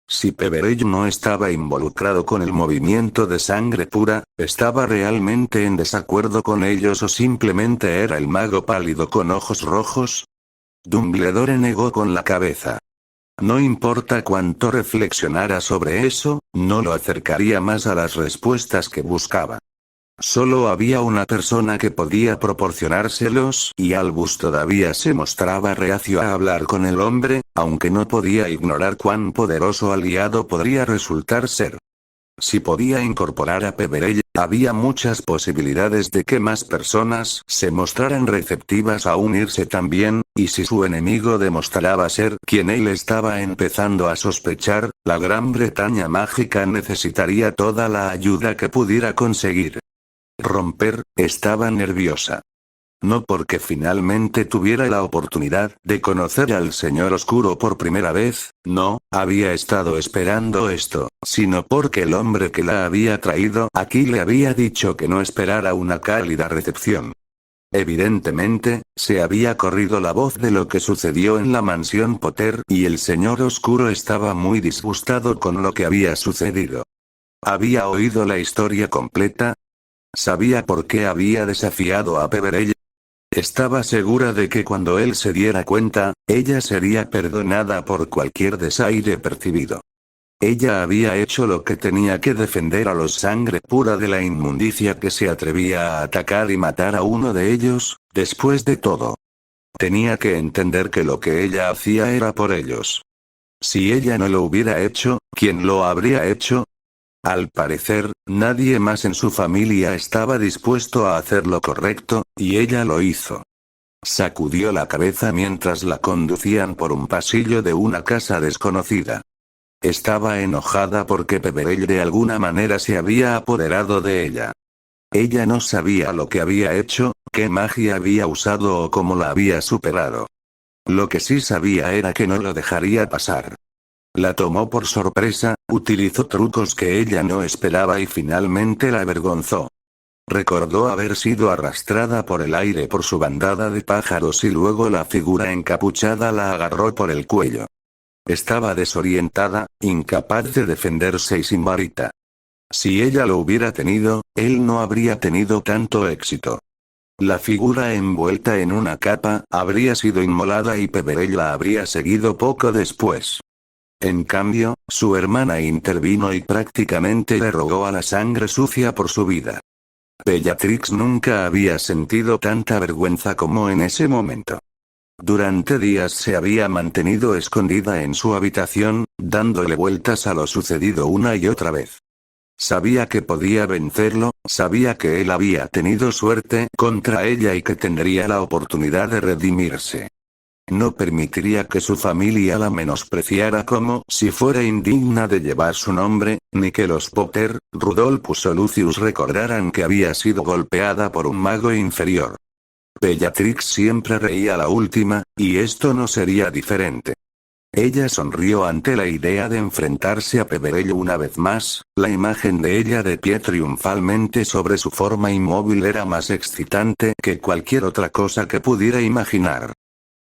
Speaker 1: Si Peverell no estaba involucrado con el movimiento de Sangre Pura, ¿estaba realmente en desacuerdo con ellos o simplemente era el mago pálido con ojos rojos? Dumbledore negó con la cabeza. No importa cuánto reflexionara sobre eso, no lo acercaría más a las respuestas que buscaba. Solo había una persona que podía proporcionárselos y Albus todavía se mostraba reacio a hablar con el hombre, aunque no podía ignorar cuán poderoso aliado podría resultar ser. Si podía incorporar a Peverell Había muchas posibilidades de que más personas se mostraran receptivas a unirse también, y si su enemigo demostraba ser quien él estaba empezando a sospechar, la Gran Bretaña mágica necesitaría toda la ayuda que pudiera conseguir. Romper, estaba nerviosa. No porque finalmente tuviera la oportunidad de conocer al Señor Oscuro por primera vez, no, había estado esperando esto, sino porque el hombre que la había traído aquí le había dicho que no esperara una cálida recepción. Evidentemente, se había corrido la voz de lo que sucedió en la mansión Potter y el Señor Oscuro estaba muy disgustado con lo que había sucedido. Había oído la historia completa. Sabía por qué había desafiado a Peverell. Estaba segura de que cuando él se diera cuenta, ella sería perdonada por cualquier desaire percibido. Ella había hecho lo que tenía que defender a los sangre pura de la inmundicia que se atrevía a atacar y matar a uno de ellos, después de todo. Tenía que entender que lo que ella hacía era por ellos. Si ella no lo hubiera hecho, ¿quién lo habría hecho? Al parecer, nadie más en su familia estaba dispuesto a hacer lo correcto, y ella lo hizo. Sacudió la cabeza mientras la conducían por un pasillo de una casa desconocida. Estaba enojada porque Peverell de alguna manera se había apoderado de ella. Ella no sabía lo que había hecho, qué magia había usado o cómo la había superado. Lo que sí sabía era que no lo dejaría pasar. La tomó por sorpresa, utilizó trucos que ella no esperaba y finalmente la avergonzó. Recordó haber sido arrastrada por el aire por su bandada de pájaros y luego la figura encapuchada la agarró por el cuello. Estaba desorientada, incapaz de defenderse y sin varita. Si ella lo hubiera tenido, él no habría tenido tanto éxito. La figura envuelta en una capa habría sido inmolada y Peverell la habría seguido poco después. En cambio, su hermana intervino y prácticamente le rogó a la sangre sucia por su vida. Bellatrix nunca había sentido tanta vergüenza como en ese momento. Durante días se había mantenido escondida en su habitación, dándole vueltas a lo sucedido una y otra vez. Sabía que podía vencerlo, sabía que él había tenido suerte contra ella y que tendría la oportunidad de redimirse. No permitiría que su familia la menospreciara como si fuera indigna de llevar su nombre, ni que los Potter, Rudolphus o Lucius recordaran que había sido golpeada por un mago inferior. Bellatrix siempre reía la última, y esto no sería diferente. Ella sonrió ante la idea de enfrentarse a Peverell una vez más, la imagen de ella de pie triunfalmente sobre su forma inmóvil era más excitante que cualquier otra cosa que pudiera imaginar.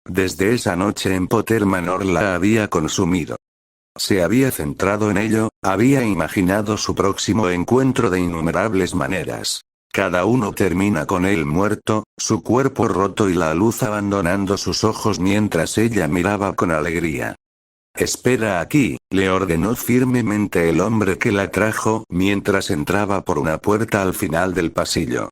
Speaker 1: Desde esa noche en Potter Manor la había consumido. Se había centrado en ello, había imaginado su próximo encuentro de innumerables maneras. Cada uno termina con él muerto, su cuerpo roto y la luz abandonando sus ojos mientras ella miraba con alegría. Espera aquí, le ordenó firmemente el hombre que la trajo mientras entraba por una puerta al final del pasillo.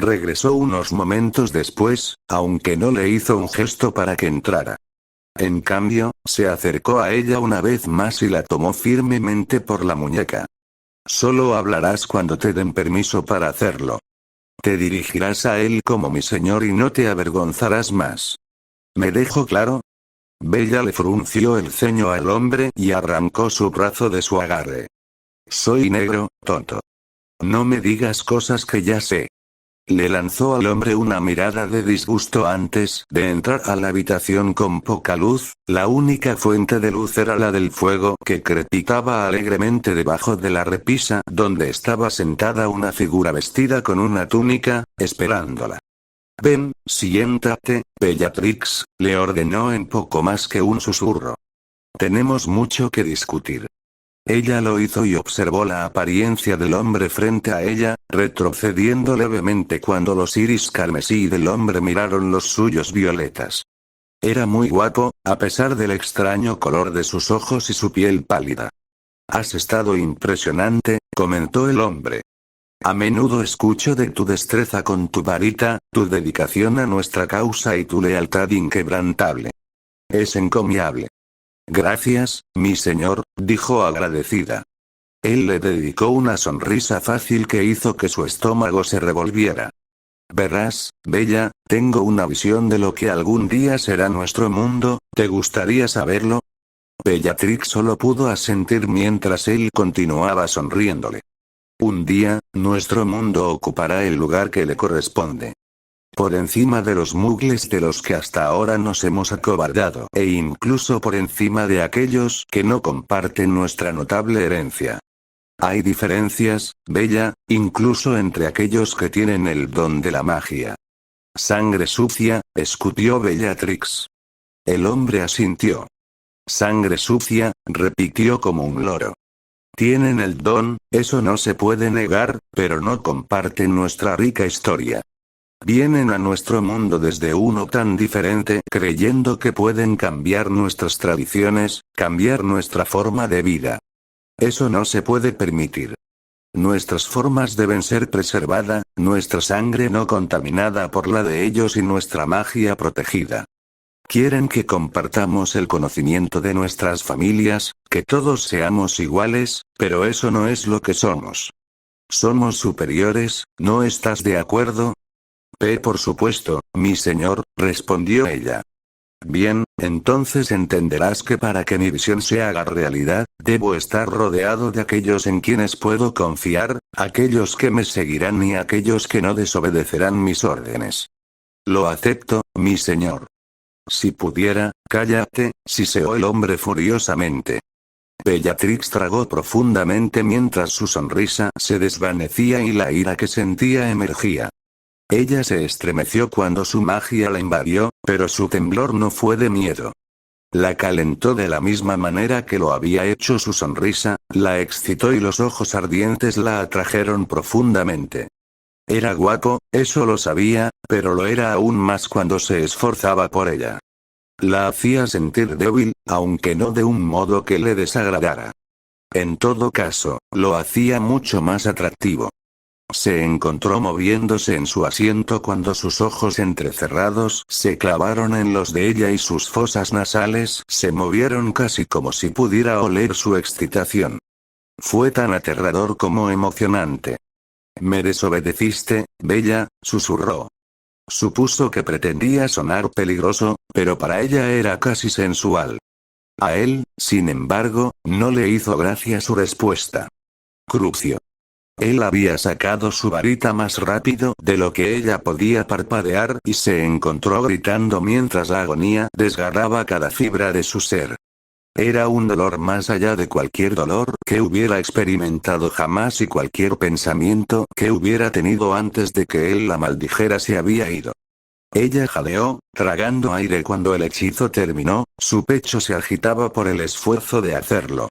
Speaker 1: Regresó unos momentos después, aunque no le hizo un gesto para que entrara. En cambio, se acercó a ella una vez más y la tomó firmemente por la muñeca. Solo hablarás cuando te den permiso para hacerlo. Te dirigirás a él como mi señor y no te avergonzarás más. ¿Me dejo claro? Bella le frunció el ceño al hombre y arrancó su brazo de su agarre. Soy negro, tonto. No me digas cosas que ya sé. Le lanzó al hombre una mirada de disgusto antes de entrar a la habitación con poca luz, la única fuente de luz era la del fuego que crepitaba alegremente debajo de la repisa donde estaba sentada una figura vestida con una túnica, esperándola. Ven, siéntate, Bellatrix, le ordenó en poco más que un susurro. Tenemos mucho que discutir. Ella lo hizo y observó la apariencia del hombre frente a ella, retrocediendo levemente cuando los iris carmesí del hombre miraron los suyos violetas. Era muy guapo, a pesar del extraño color de sus ojos y su piel pálida. Has estado impresionante, comentó el hombre. A menudo escucho de tu destreza con tu varita, tu dedicación a nuestra causa y tu lealtad inquebrantable. Es encomiable. Gracias, mi señor, dijo agradecida. Él le dedicó una sonrisa fácil que hizo que su estómago se revolviera. Verás, Bella, tengo una visión de lo que algún día será nuestro mundo, ¿te gustaría saberlo? Bellatrix solo pudo asentir mientras él continuaba sonriéndole. Un día, nuestro mundo ocupará el lugar que le corresponde. Por encima de los mugles de los que hasta ahora nos hemos acobardado, e incluso por encima de aquellos que no comparten nuestra notable herencia. Hay diferencias, Bella, incluso entre aquellos que tienen el don de la magia. Sangre sucia, escupió Bellatrix. El hombre asintió. Sangre sucia, repitió como un loro. Tienen el don, eso no se puede negar, pero no comparten nuestra rica historia. Vienen a nuestro mundo desde uno tan diferente, creyendo que pueden cambiar nuestras tradiciones, cambiar nuestra forma de vida. Eso no se puede permitir. Nuestras formas deben ser preservadas, nuestra sangre no contaminada por la de ellos y nuestra magia protegida. Quieren que compartamos el conocimiento de nuestras familias, que todos seamos iguales, pero eso no es lo que somos. Somos superiores, ¿no estás de acuerdo? Por supuesto, mi señor, respondió ella. Bien, entonces entenderás que para que mi visión se haga realidad, debo estar rodeado de aquellos en quienes puedo confiar, aquellos que me seguirán y aquellos que no desobedecerán mis órdenes. Lo acepto, mi señor. Si pudiera, cállate, siseó el hombre furiosamente. Bellatrix tragó profundamente mientras su sonrisa se desvanecía y la ira que sentía emergía. Ella se estremeció cuando su magia la invadió, pero su temblor no fue de miedo. La calentó de la misma manera que lo había hecho su sonrisa, la excitó y los ojos ardientes la atrajeron profundamente. Era guapo, eso lo sabía, pero lo era aún más cuando se esforzaba por ella. La hacía sentir débil, aunque no de un modo que le desagradara. En todo caso, lo hacía mucho más atractivo. Se encontró moviéndose en su asiento cuando sus ojos entrecerrados se clavaron en los de ella y sus fosas nasales se movieron casi como si pudiera oler su excitación. Fue tan aterrador como emocionante. «Me desobedeciste, Bella», susurró. Supuso que pretendía sonar peligroso, pero para ella era casi sensual. A él, sin embargo, no le hizo gracia su respuesta. Crucio. Él había sacado su varita más rápido de lo que ella podía parpadear y se encontró gritando mientras la agonía desgarraba cada fibra de su ser. Era un dolor más allá de cualquier dolor que hubiera experimentado jamás y cualquier pensamiento que hubiera tenido antes de que él la maldijera se había ido. Ella jadeó, tragando aire cuando el hechizo terminó, su pecho se agitaba por el esfuerzo de hacerlo.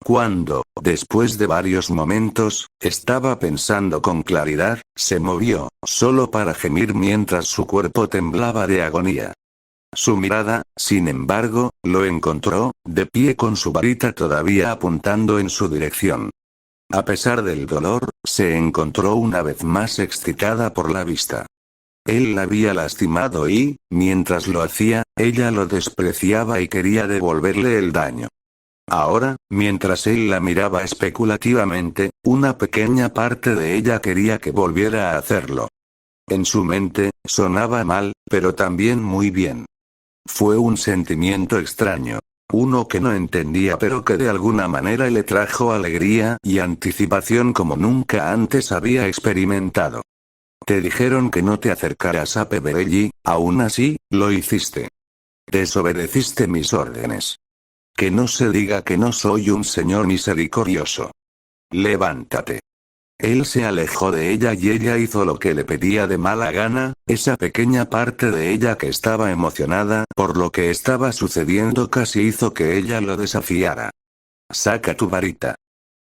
Speaker 1: Cuando, después de varios momentos, estaba pensando con claridad, se movió, solo para gemir mientras su cuerpo temblaba de agonía. Su mirada, sin embargo, lo encontró, de pie con su varita todavía apuntando en su dirección. A pesar del dolor, se encontró una vez más excitada por la vista. Él la había lastimado y, mientras lo hacía, ella lo despreciaba y quería devolverle el daño. Ahora, mientras él la miraba especulativamente, una pequeña parte de ella quería que volviera a hacerlo. En su mente, sonaba mal, pero también muy bien. Fue un sentimiento extraño. Uno que no entendía pero que de alguna manera le trajo alegría y anticipación como nunca antes había experimentado. Te dijeron que no te acercaras a Peverelli, aún así, lo hiciste. Desobedeciste mis órdenes. Que no se diga que no soy un señor misericordioso. Levántate. Él se alejó de ella y ella hizo lo que le pedía de mala gana, esa pequeña parte de ella que estaba emocionada por lo que estaba sucediendo casi hizo que ella lo desafiara. Saca tu varita.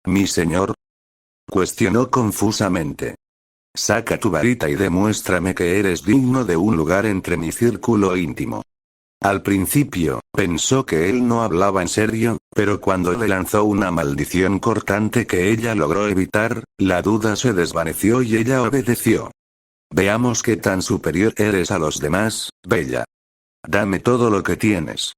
Speaker 1: ¿Mi señor? Cuestionó confusamente. Saca tu varita y demuéstrame que eres digno de un lugar entre mi círculo íntimo. Al principio, pensó que él no hablaba en serio, pero cuando le lanzó una maldición cortante que ella logró evitar, la duda se desvaneció y ella obedeció. Veamos qué tan superior eres a los demás, Bella. Dame todo lo que tienes.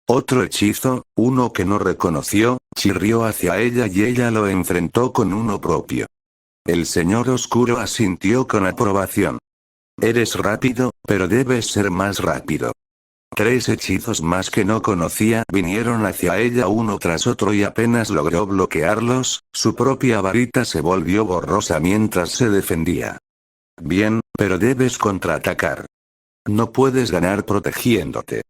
Speaker 1: Otro hechizo, uno que no reconoció, chirrió hacia ella y ella lo enfrentó con uno propio. El señor oscuro asintió con aprobación. Eres rápido, pero debes ser más rápido. 3 hechizos más que no conocía vinieron hacia ella uno tras otro y apenas logró bloquearlos, su propia varita se volvió borrosa mientras se defendía. Bien, pero debes contraatacar. No puedes ganar protegiéndote.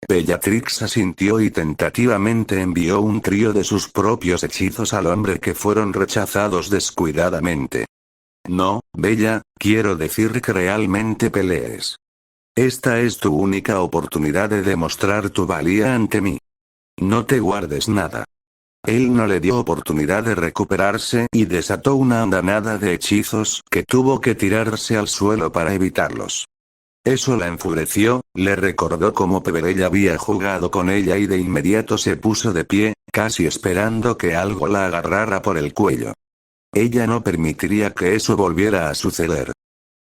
Speaker 1: Bellatrix asintió y tentativamente envió un trío de sus propios hechizos al hombre que fueron rechazados descuidadamente. No, Bella, quiero decir que realmente pelees. Esta es tu única oportunidad de demostrar tu valía ante mí. No te guardes nada. Él no le dio oportunidad de recuperarse y desató una andanada de hechizos que tuvo que tirarse al suelo para evitarlos. Eso la enfureció, le recordó cómo Peverell había jugado con ella y de inmediato se puso de pie, casi esperando que algo la agarrara por el cuello. Ella no permitiría que eso volviera a suceder.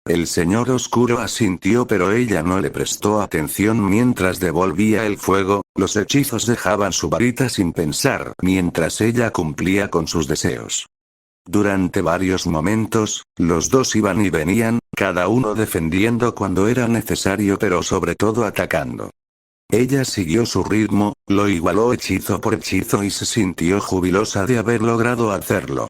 Speaker 1: El señor oscuro asintió pero ella no le prestó atención mientras devolvía el fuego, los hechizos dejaban su varita sin pensar mientras ella cumplía con sus deseos. Durante varios momentos, los dos iban y venían, cada uno defendiendo cuando era necesario pero sobre todo atacando. Ella siguió su ritmo, lo igualó hechizo por hechizo y se sintió jubilosa de haber logrado hacerlo.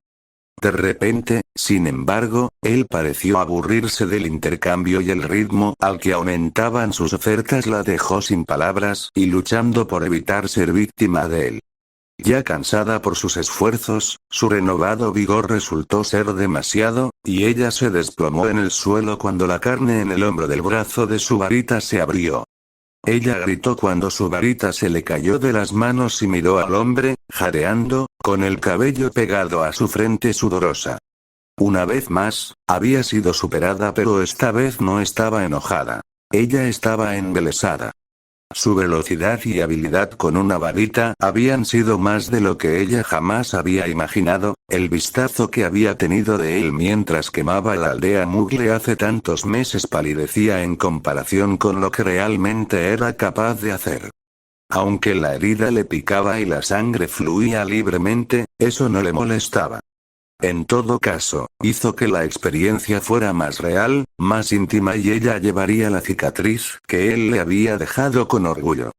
Speaker 1: De repente, sin embargo, él pareció aburrirse del intercambio y el ritmo al que aumentaban sus ofertas la dejó sin palabras y luchando por evitar ser víctima de él. Ya cansada por sus esfuerzos, su renovado vigor resultó ser demasiado, y ella se desplomó en el suelo cuando la carne en el hombro del brazo de su varita se abrió. Ella gritó cuando su varita se le cayó de las manos y miró al hombre, jadeando, con el cabello pegado a su frente sudorosa. Una vez más, había sido superada pero esta vez no estaba enojada. Ella estaba embelesada. Su velocidad y habilidad con una varita habían sido más de lo que ella jamás había imaginado, el vistazo que había tenido de él mientras quemaba la aldea Mugle hace tantos meses palidecía en comparación con lo que realmente era capaz de hacer. Aunque la herida le picaba y la sangre fluía libremente, eso no le molestaba. En todo caso, hizo que la experiencia fuera más real, más íntima y ella llevaría la cicatriz que él le había dejado con orgullo.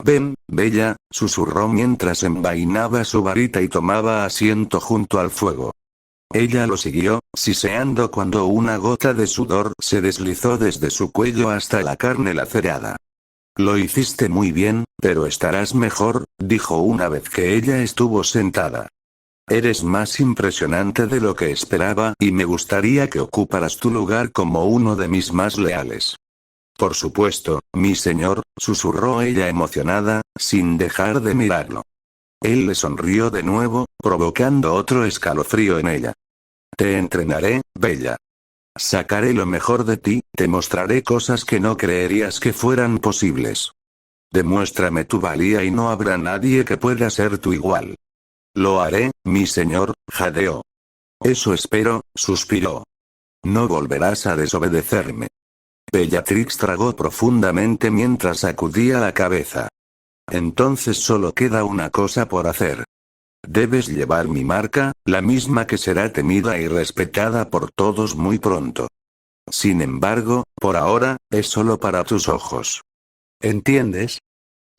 Speaker 1: Ven, Bella, susurró mientras envainaba su varita y tomaba asiento junto al fuego. Ella lo siguió, siseando cuando una gota de sudor se deslizó desde su cuello hasta la carne lacerada. Lo hiciste muy bien, pero estarás mejor, dijo una vez que ella estuvo sentada. Eres más impresionante de lo que esperaba y me gustaría que ocuparas tu lugar como uno de mis más leales. Por supuesto, mi señor, susurró ella emocionada, sin dejar de mirarlo. Él le sonrió de nuevo, provocando otro escalofrío en ella. Te entrenaré, Bella. Sacaré lo mejor de ti, te mostraré cosas que no creerías que fueran posibles. Demuéstrame tu valía y no habrá nadie que pueda ser tu igual. Lo haré, mi señor, jadeó. Eso espero, suspiró. No volverás a desobedecerme. Bellatrix tragó profundamente mientras sacudía la cabeza. Entonces solo queda una cosa por hacer. Debes llevar mi marca, la misma que será temida y respetada por todos muy pronto. Sin embargo, por ahora, es solo para tus ojos. ¿Entiendes?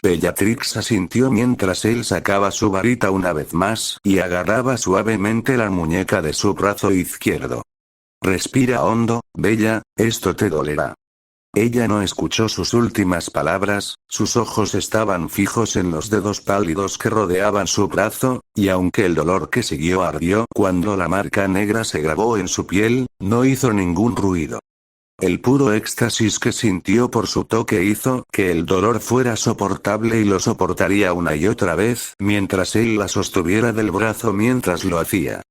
Speaker 1: Bellatrix asintió mientras él sacaba su varita una vez más y agarraba suavemente la muñeca de su brazo izquierdo. Respira hondo, Bella, esto te dolerá. Ella no escuchó sus últimas palabras, sus ojos estaban fijos en los dedos pálidos que rodeaban su brazo, y aunque el dolor que siguió ardió cuando la marca negra se grabó en su piel, no hizo ningún ruido. El puro éxtasis que sintió por su toque hizo que el dolor fuera soportable y lo soportaría una y otra vez mientras él la sostuviera del brazo mientras lo hacía.